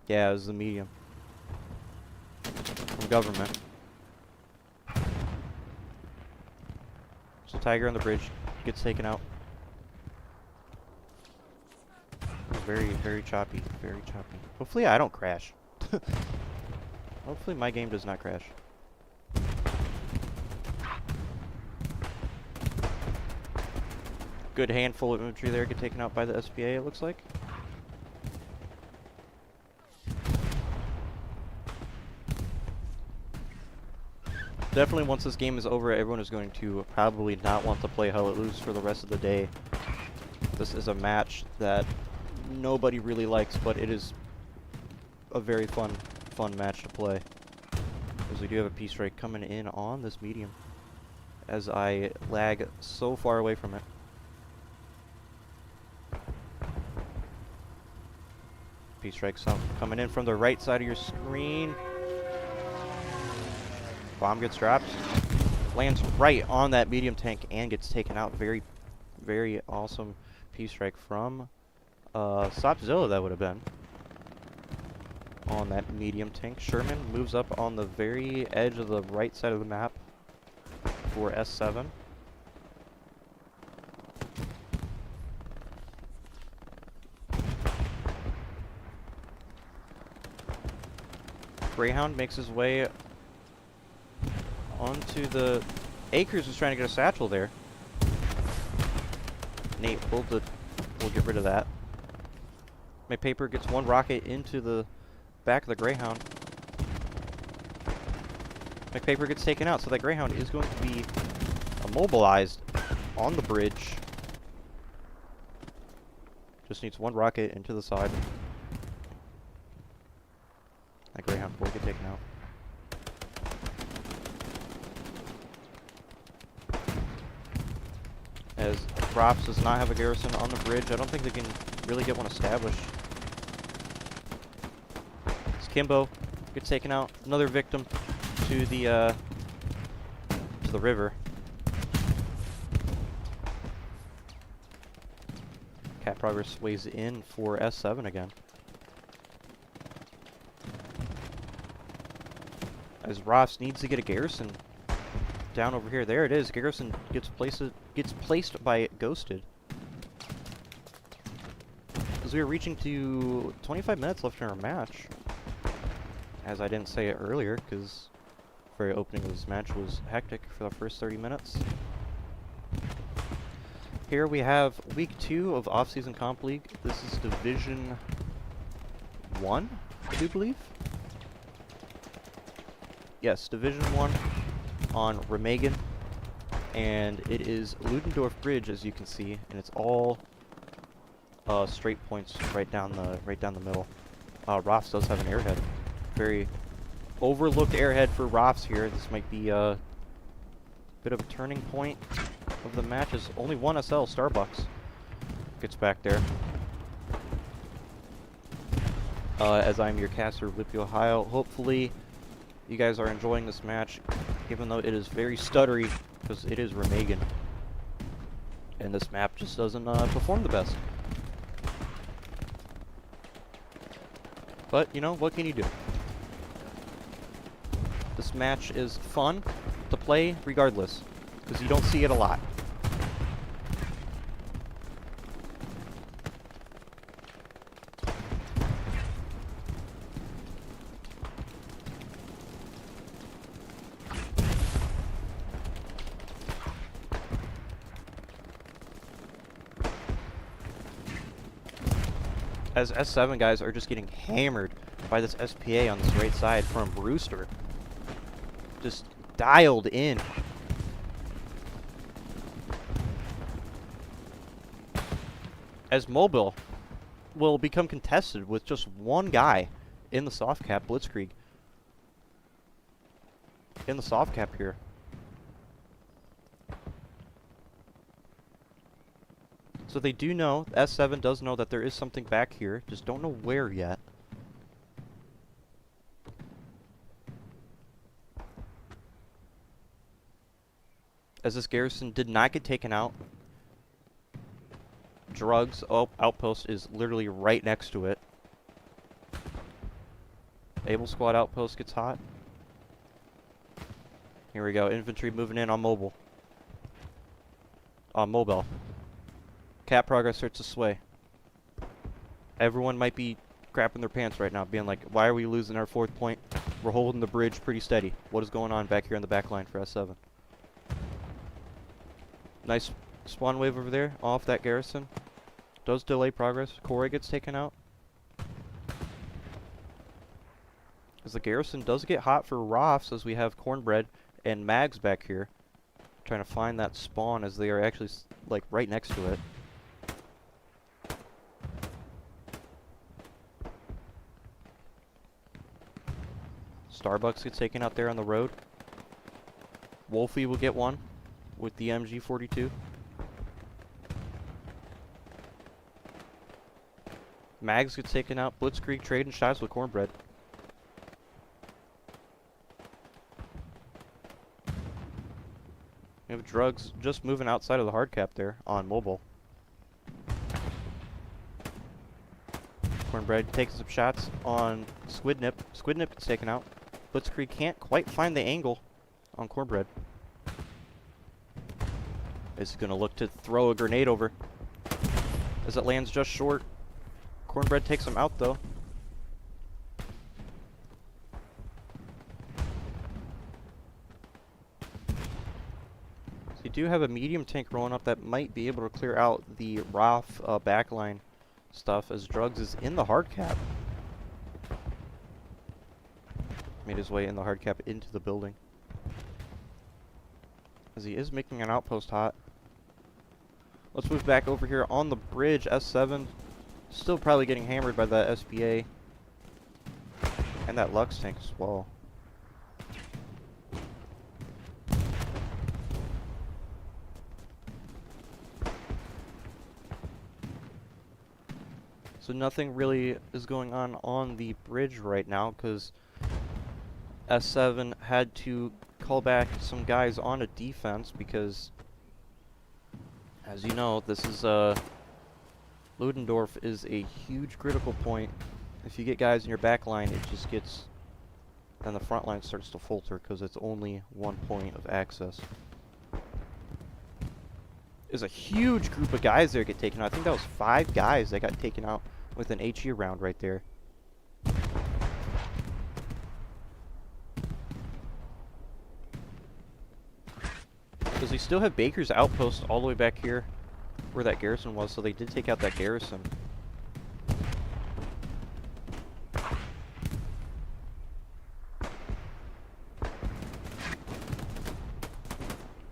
Yeah, it was the medium. From government. So Tiger on the bridge gets taken out. Very, very choppy. Very choppy. Hopefully I don't crash. Hopefully my game does not crash. Good handful of infantry there get taken out by the SVII, it looks like. Definitely once this game is over, everyone is going to probably not want to play Hell It Loose for the rest of the day. This is a match that nobody really likes, but it is a very fun match to play. Because we do have a peace strike coming in on this medium as I lag so far away from it. Peace strike coming in from the right side of your screen. Bomb gets dropped. Lands right on that medium tank and gets taken out. Very, very awesome peace strike from SVII, that would have been. On that medium tank. Sherman moves up on the very edge of the right side of the map for S7. Greyhound makes his way onto the... Akers was trying to get a satchel there. Nate will get rid of that. My paper gets one rocket into the back of the Greyhound. My paper gets taken out, so that Greyhound is going to be immobilized on the bridge. Just needs one rocket into the side. That Greyhound will get taken out. As ROFS does not have a garrison on the bridge, I don't think they can really get one established. Kimbo gets taken out. Another victim to the river. Cat Progress weighs in for S7 again. As ROFS needs to get a garrison down over here. There it is. Garrison gets placed by Ghosted. As we are reaching to 25 minutes left in our match. As I didn't say it earlier, because the very opening of this match was hectic for the first 30 minutes. Here we have week 2 of Off-Season Comp League. This is Division 1, I do believe. Yes, Division 1 on Remagen. And it is Ludendorff Bridge, as you can see, and it's all straight points right down the middle. ROFS does have an airhead. Very overlooked airhead for ROFS here. This might be a bit of a turning point of the match, as only one SL, Starbucks, gets back there. As I'm your caster, Whippy, Ohio. Hopefully you guys are enjoying this match, even though it is very stuttery, because it is Remagen. And this map just doesn't perform the best. But, you know, what can you do? This match is fun to play regardless, because you don't see it a lot. As S7 guys are just getting hammered by this SPA on this right side from Brewster. Just dialed in. As Mobile will become contested with just one guy in the soft cap, Blitzkrieg. In the soft cap here. So they do know, S7 does know that there is something back here, just don't know where yet. As this garrison did not get taken out. Drugs outpost is literally right next to it. Able squad outpost gets hot. Here we go. Infantry moving in on mobile. On mobile. Cap progress starts to sway. Everyone might be crapping their pants right now, being like, why are we losing our 4th point? We're holding the bridge pretty steady. What is going on back here on the back line for S7? Nice spawn wave over there, off that garrison. Does delay progress. Corey gets taken out. As the garrison does get hot for ROFS, as we have Cornbread and Mags back here. Trying to find that spawn as they are actually, like, right next to it. Starbucks gets taken out there on the road. Wolfie will get one with the MG42. Mags gets taken out. Blitzkrieg trading shots with Cornbread. We have Drugs just moving outside of the hard cap there on mobile. Cornbread takes some shots on Squidnip. Squidnip gets taken out. Blitzkrieg can't quite find the angle on Cornbread. Is going to look to throw a grenade over as it lands just short. Cornbread takes him out though. So you do have a medium tank rolling up that might be able to clear out the ROF backline stuff as Drugs is in the hard cap. Made his way in the hard cap into the building. As he is making an outpost hot. Let's move back over here on the bridge. S7 still probably getting hammered by the SVII and that Lux tank as well. So nothing really is going on the bridge right now because S7 had to call back some guys on a defense because, as you know, this is Ludendorff is a huge critical point. If you get guys in your back line, it just gets, then the front line starts to falter because it's only one point of access. There's a huge group of guys there get taken out. I think that was 5 guys that got taken out with an HE round right there. Because we still have Baker's outpost all the way back here where that garrison was, so they did take out that garrison.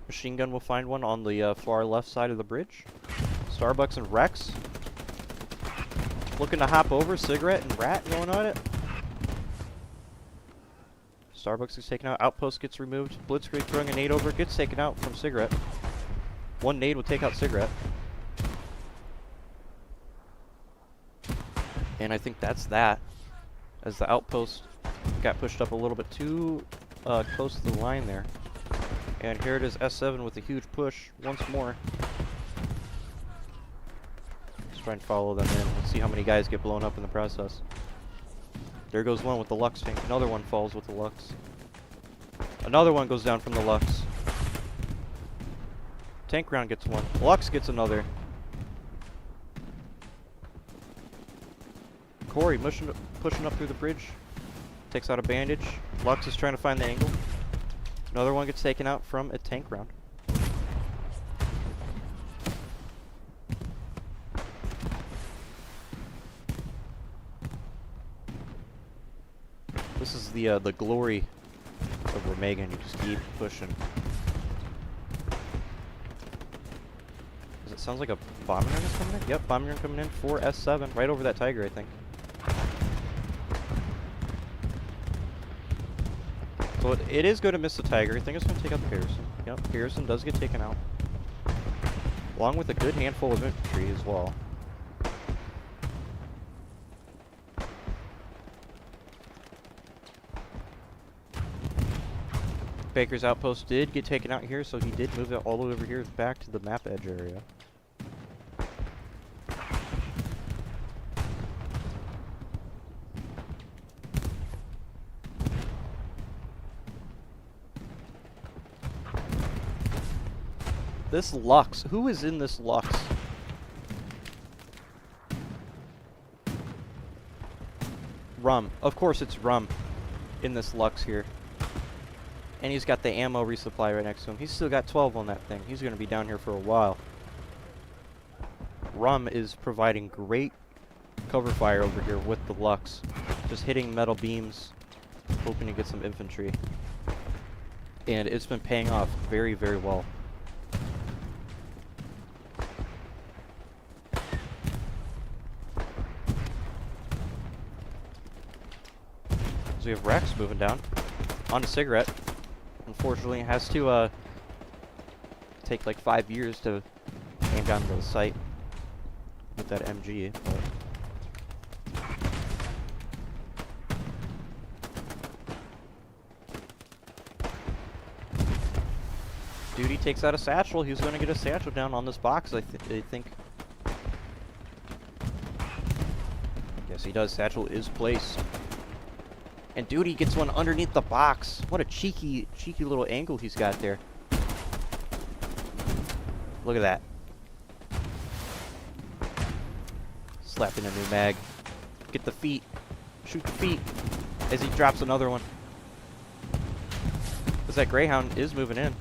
Machine gun will find one on the far left side of the bridge. Starbucks and Rex looking to hop over. Cigarette and Rat going on it. Starbucks is taken out. Outpost gets removed. Blitzkrieg throwing a nade over. Gets taken out from Cigarette. One nade will take out Cigarette. And I think that's that. As the outpost got pushed up a little bit too close to the line there. And here it is, S7 with a huge push once more. Let's try and follow them in. Let's see how many guys get blown up in the process. There goes one with the Lux tank. Another one falls with the Lux. Another one goes down from the Lux. Tank round gets one. Lux gets another. Corey pushing up through the bridge. Takes out a bandage. Lux is trying to find the angle. Another one gets taken out from a tank round. This is the glory of Remagen. You just keep pushing. Does it sound like a bombing run is coming in? Yep, bombing run coming in for S7, right over that Tiger, I think. So it is going to miss the Tiger. I think it's going to take out the Garrison. Yep, Garrison does get taken out. Along with a good handful of infantry as well. Baker's outpost did get taken out here, so he did move it all the way over here back to the map edge area. This Lux. Who is in this Lux? Rum. Of course it's Rum in this Lux here. And he's got the ammo resupply right next to him. He's still got 12 on that thing. He's going to be down here for a while. Rum is providing great cover fire over here with the Lux. Just hitting metal beams, hoping to get some infantry. And it's been paying off very, very well. So we have Rex moving down on a cigarette. Unfortunately, it has to take like 5 years to aim down to the site with that MG. But Duty takes out a satchel. He's going to get a satchel down on this box, I think. Yes, he does. Satchel is placed. And Duty gets one underneath the box. What a cheeky little angle he's got there. Look at that. Slapping a new mag. Get the feet. Shoot the feet. As he drops another one. Because that Greyhound is moving in.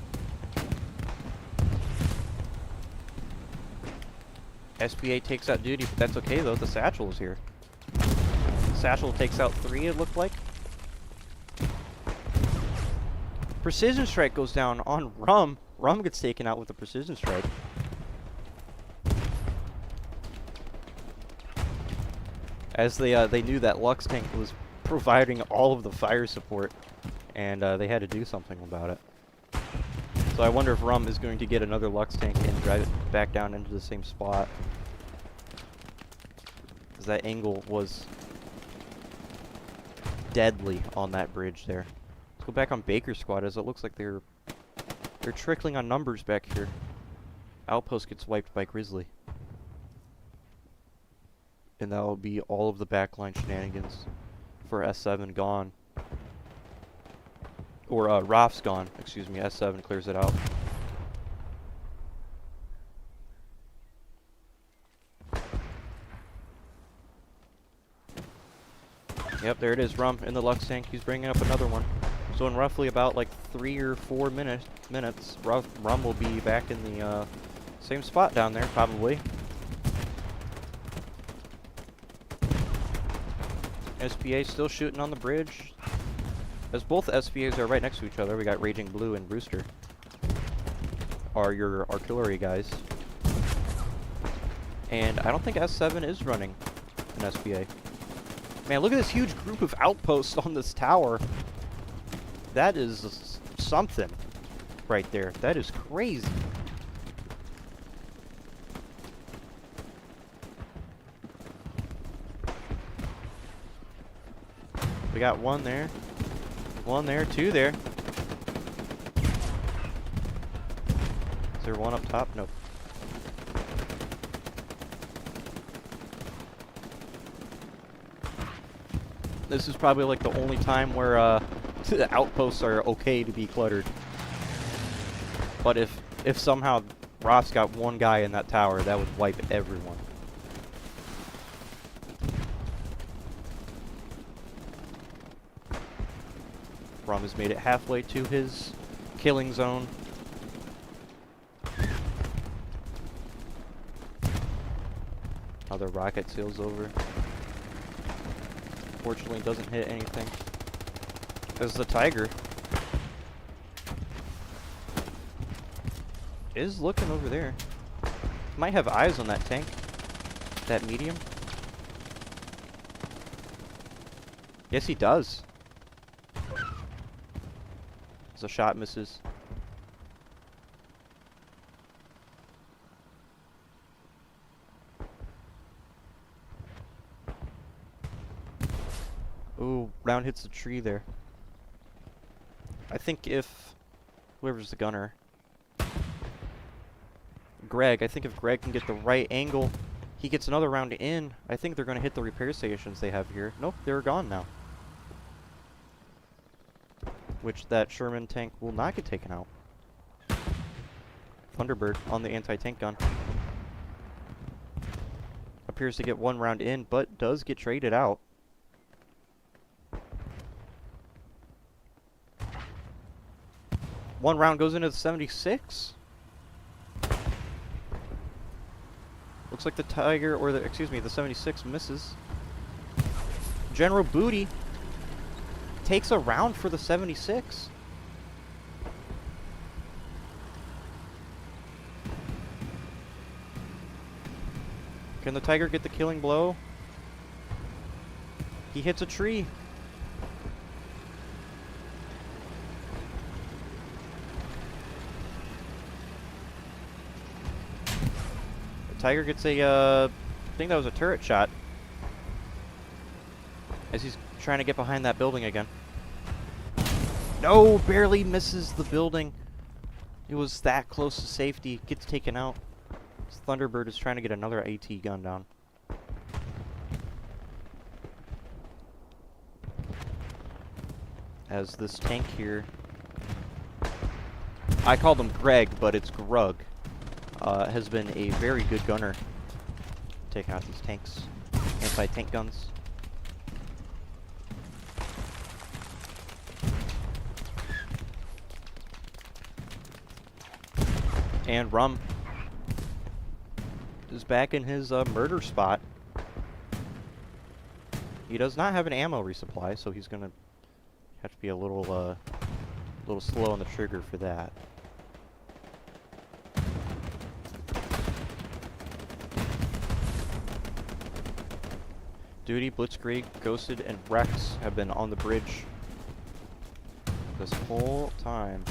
SVII takes out Duty, but that's okay though. The Satchel is here. Satchel takes out 3, it looked like. Precision Strike goes down on Rum. Rum gets taken out with a Precision Strike. As they knew that Lux tank was providing all of the fire support, and they had to do something about it. So I wonder if Rum is going to get another Lux tank and drive it back down into the same spot. Because that angle was deadly on that bridge there. Let's go back on Baker's squad, as it looks like they're trickling on numbers back here. Outpost gets wiped by Grizzly. And that will be all of the backline shenanigans for S7 gone. Or ROFS gone, excuse me. S7 clears it out. Yep, there it is. Rum in the Lux tank. He's bringing up another one. So in roughly about like 3 or 4 minutes, Rum will be back in the same spot down there, probably. SPA still shooting on the bridge. As both SVAs are right next to each other, we got Raging Blue and Rooster are your artillery guys. And I don't think S7 is running an SPA. Man, look at this huge group of outposts on this tower. That is something right there. That is crazy. We got one there. One there, 2 there. Is there one up top? Nope. This is probably like the only time where the outposts are okay to be cluttered. But if somehow ROFS got one guy in that tower, that would wipe everyone. Rum has made it halfway to his killing zone. Another rocket sails over. Fortunately, doesn't hit anything. As the Tiger is looking over there. Might have eyes on that tank. That medium. Yes, he does. As a shot misses. Ooh, round hits the tree there. I think if whoever's the gunner, Greg, I think if Greg can get the right angle, he gets another round in. I think they're going to hit the repair stations they have here. Nope, they're gone now. Which that Sherman tank will not get taken out. Thunderbird on the anti-tank gun. Appears to get 1 round in, but does get traded out. One round goes into the 76. Looks like the Tiger, or the, excuse me, the 76 misses. General Booty takes a round for the 76. Can the Tiger get the killing blow? He hits a tree. The Tiger gets a, I think that was a turret shot. As he's trying to get behind that building again. No, barely misses the building. It was that close to safety. Gets taken out. This Thunderbird is trying to get another AT gun down. As this tank here, I called him Greg, but it's Grug, has been a very good gunner. Taking out these tanks, anti-tank guns. And Rum is back in his murder spot. He does not have an ammo resupply, so he's gonna have to be a little slow on the trigger for that. Duty, Blitzkrieg, Ghosted, and Rex have been on the bridge this whole time.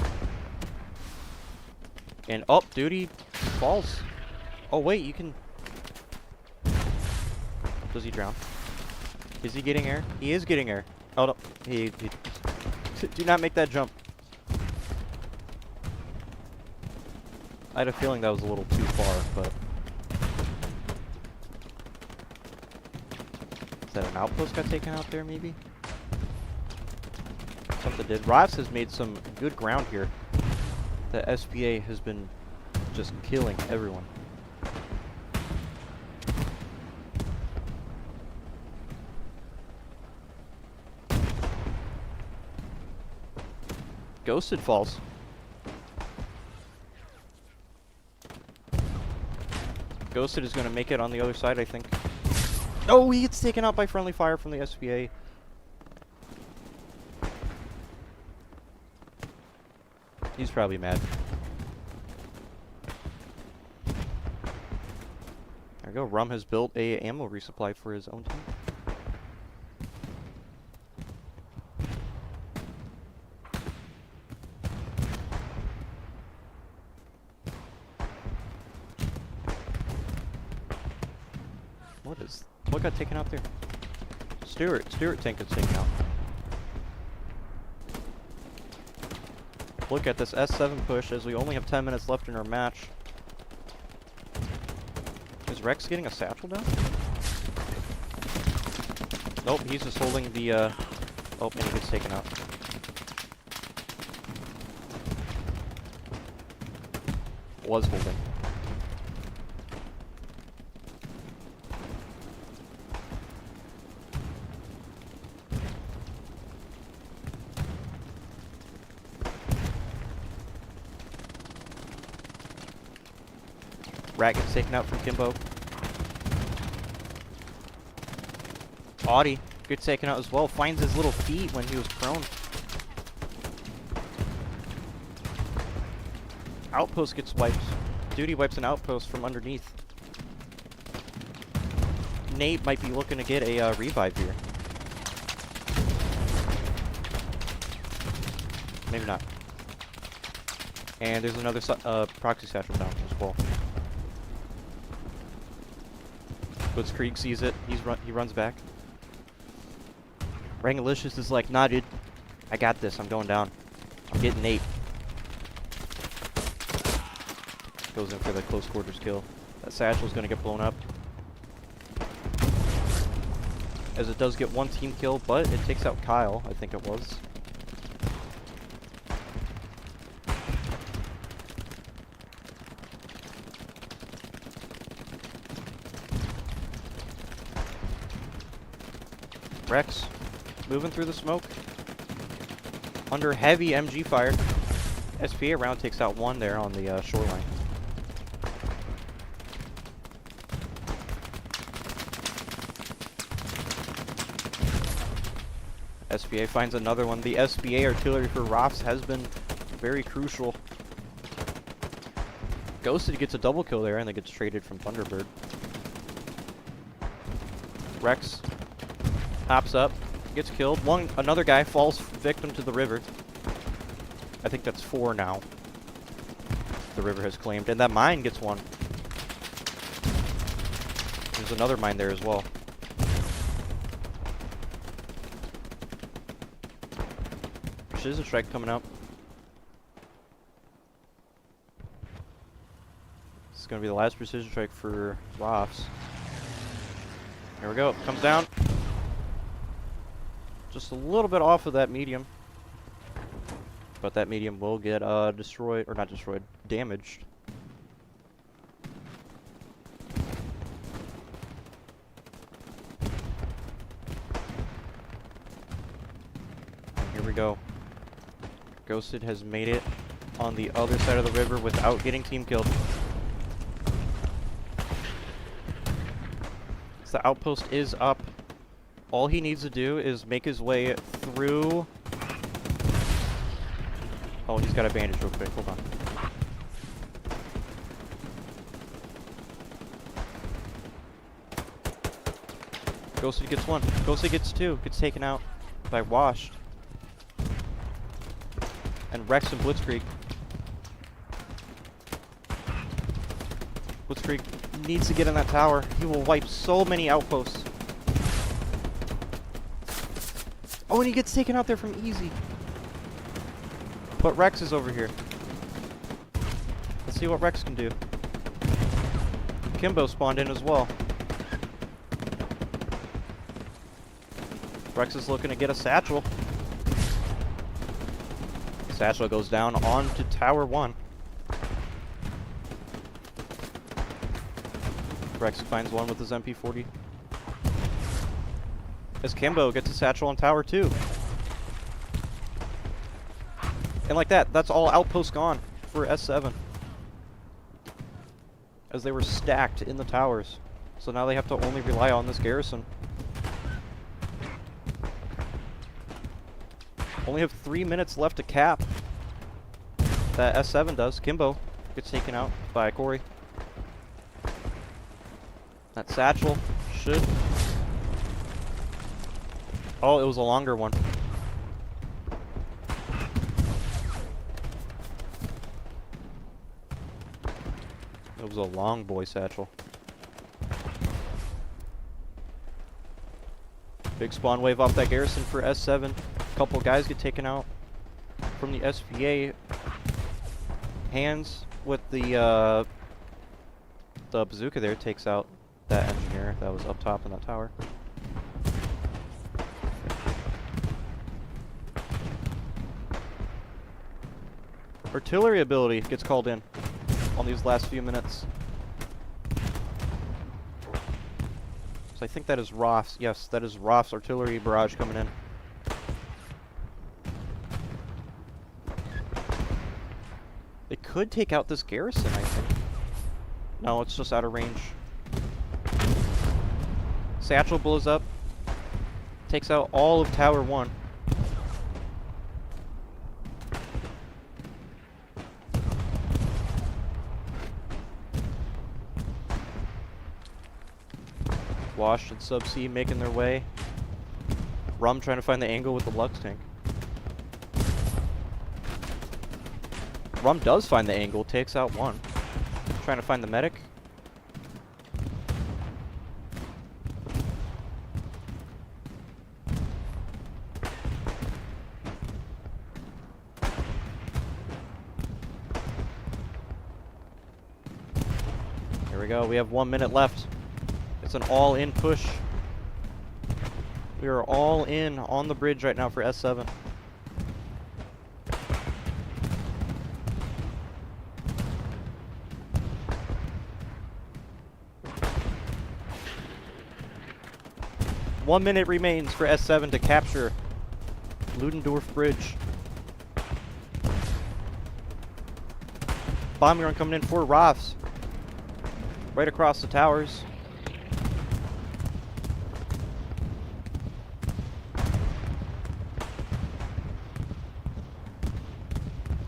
And up, Duty falls. Oh wait, you can. Does he drown? Is he getting air? He is getting air. Oh no, he do not make that jump. I had a feeling that was a little too far, but is that an outpost got taken out there? Maybe something did. ROFS has made some good ground here. The SVII has been just killing everyone. Ghosted falls. Ghosted is going to make it on the other side, I think. Oh, he gets taken out by friendly fire from the SVII. He's probably mad. There we go. Rum has built a ammo resupply for his own team. What got taken out there? Stewart tank is taken out. Look at this S7 push as we only have 10 minutes left in our match. Is Rex getting a satchel down? Nope, he's just holding the, oh, and he gets taken out. Was holding. Rat gets taken out from Kimbo. Audie gets taken out as well. Finds his little feet when he was prone. Outpost gets wiped. Duty wipes an outpost from underneath. Nate might be looking to get a revive here. Maybe not. And there's another proxy satchel down as well. Blitzkrieg sees it. He runs back. Rangalicious is like, nah, dude. I got this. I'm going down. I'm getting Nate. Goes in for the close quarters kill. That satchel's gonna get blown up. As it does get one team kill, but it takes out Kyle, I think it was. Rex, moving through the smoke. Under heavy MG fire. SPA round takes out one there on the shoreline. SPA finds another one. The SPA artillery for ROFS has been very crucial. Ghosted gets a double kill there, and they get traded from Thunderbird. Rex hops up, gets killed. Another guy falls victim to the river. I think that's 4 now. The river has claimed, and that mine gets one. There's another mine there as well. Precision strike coming up. This is going to be the last precision strike for ROFS. Here we go. Comes down. Just a little bit off of that medium. But that medium will get destroyed, or not destroyed, damaged. Here we go. Ghosted has made it on the other side of the river without getting team killed. So the outpost is up. All he needs to do is make his way through. Oh, he's got a bandage real quick. Hold on. Ghosted gets one. Ghosted gets two. Gets taken out by Washed. And Rex and Blitzkrieg. Blitzkrieg needs to get in that tower. He will wipe so many outposts. Oh, and he gets taken out there from easy. But Rex is over here. Let's see what Rex can do. Kimbo spawned in as well. Rex is looking to get a satchel. Satchel goes down onto Tower 1. Rex finds one with his MP40. As Kimbo gets a satchel on Tower 2. And like that, that's all outposts gone for S7. As they were stacked in the towers. So now they have to only rely on this garrison. Only have 3 minutes left to cap. That S7 does. Kimbo gets taken out by Corey. That satchel should... Oh, it was a longer one. It was a long boy satchel. Big spawn wave off that garrison for S7. Couple guys get taken out from the SVII. Hands with the bazooka there takes out that engineer that was up top in that tower. Artillery ability gets called in on these last few minutes. So I think that is ROFS. Yes, that is ROFS artillery barrage coming in. They could take out this garrison, I think. No, it's just out of range. Satchel blows up. Takes out all of Tower 1. Washed and Sub-C making their way. Rum trying to find the angle with the Lux tank. Rum does find the angle, takes out one. Trying to find the medic. Here we go, we have 1 minute left. It's an all-in push. We are all in on the bridge right now for S7. 1 minute remains for S7 to capture Ludendorff Bridge. Bombing run coming in for ROFS. Right across the towers.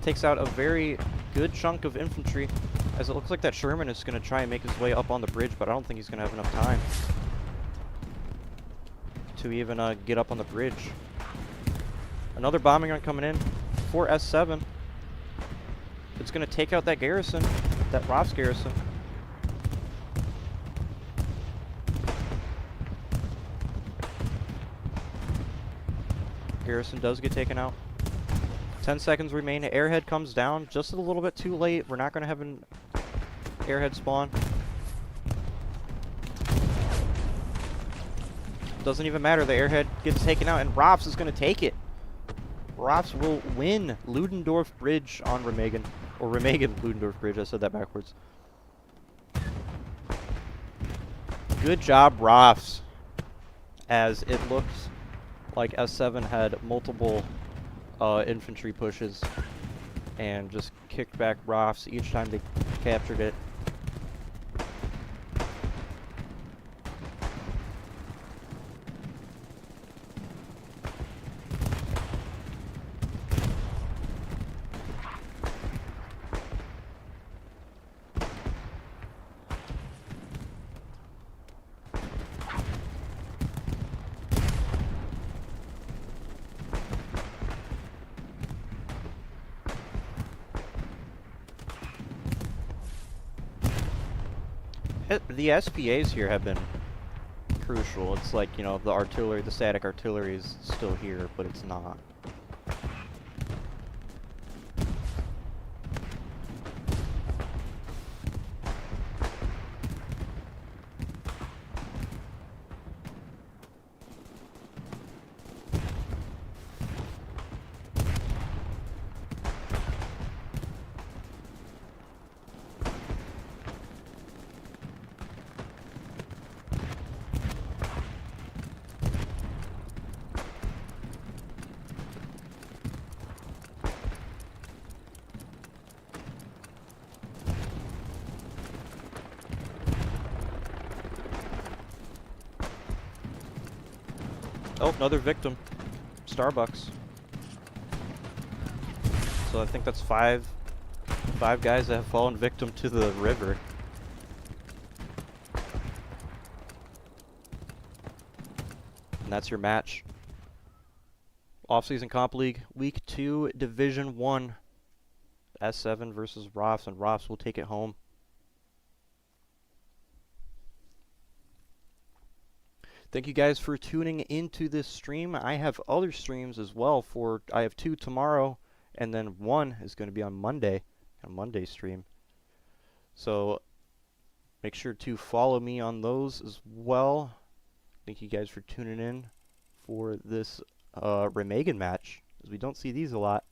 Takes out a very good chunk of infantry, as it looks like that Sherman is going to try and make his way up on the bridge, but I don't think he's going to have enough time to even get up on the bridge. Another bombing run coming in for S7. It's going to take out that garrison, that ROFS garrison. Garrison does get taken out. 10 seconds remain. Airhead comes down just a little bit too late. We're not going to have an airhead spawn. Doesn't even matter. The airhead gets taken out, and ROFS is going to take it. ROFS will win Ludendorff Bridge on Remagen. Or Remagen Ludendorff Bridge. I said that backwards. Good job, ROFS. As it looks like S7 had multiple infantry pushes and just kicked back ROFS each time they captured it. The SVIs here have been crucial. It's like, you know, the artillery, the static artillery is still here, but it's not. Oh, another victim. Starbucks. So I think that's five guys that have fallen victim to the river. And that's your match. Off-season Comp League, Week 2, Division 1. S7 versus ROFS, and ROFS will take it home. Thank you guys for tuning into this stream. I have other streams as well. I have 2 tomorrow, and then 1 is going to be on Monday, a Monday stream. So make sure to follow me on those as well. Thank you guys for tuning in for this Remagen match, as we don't see these a lot.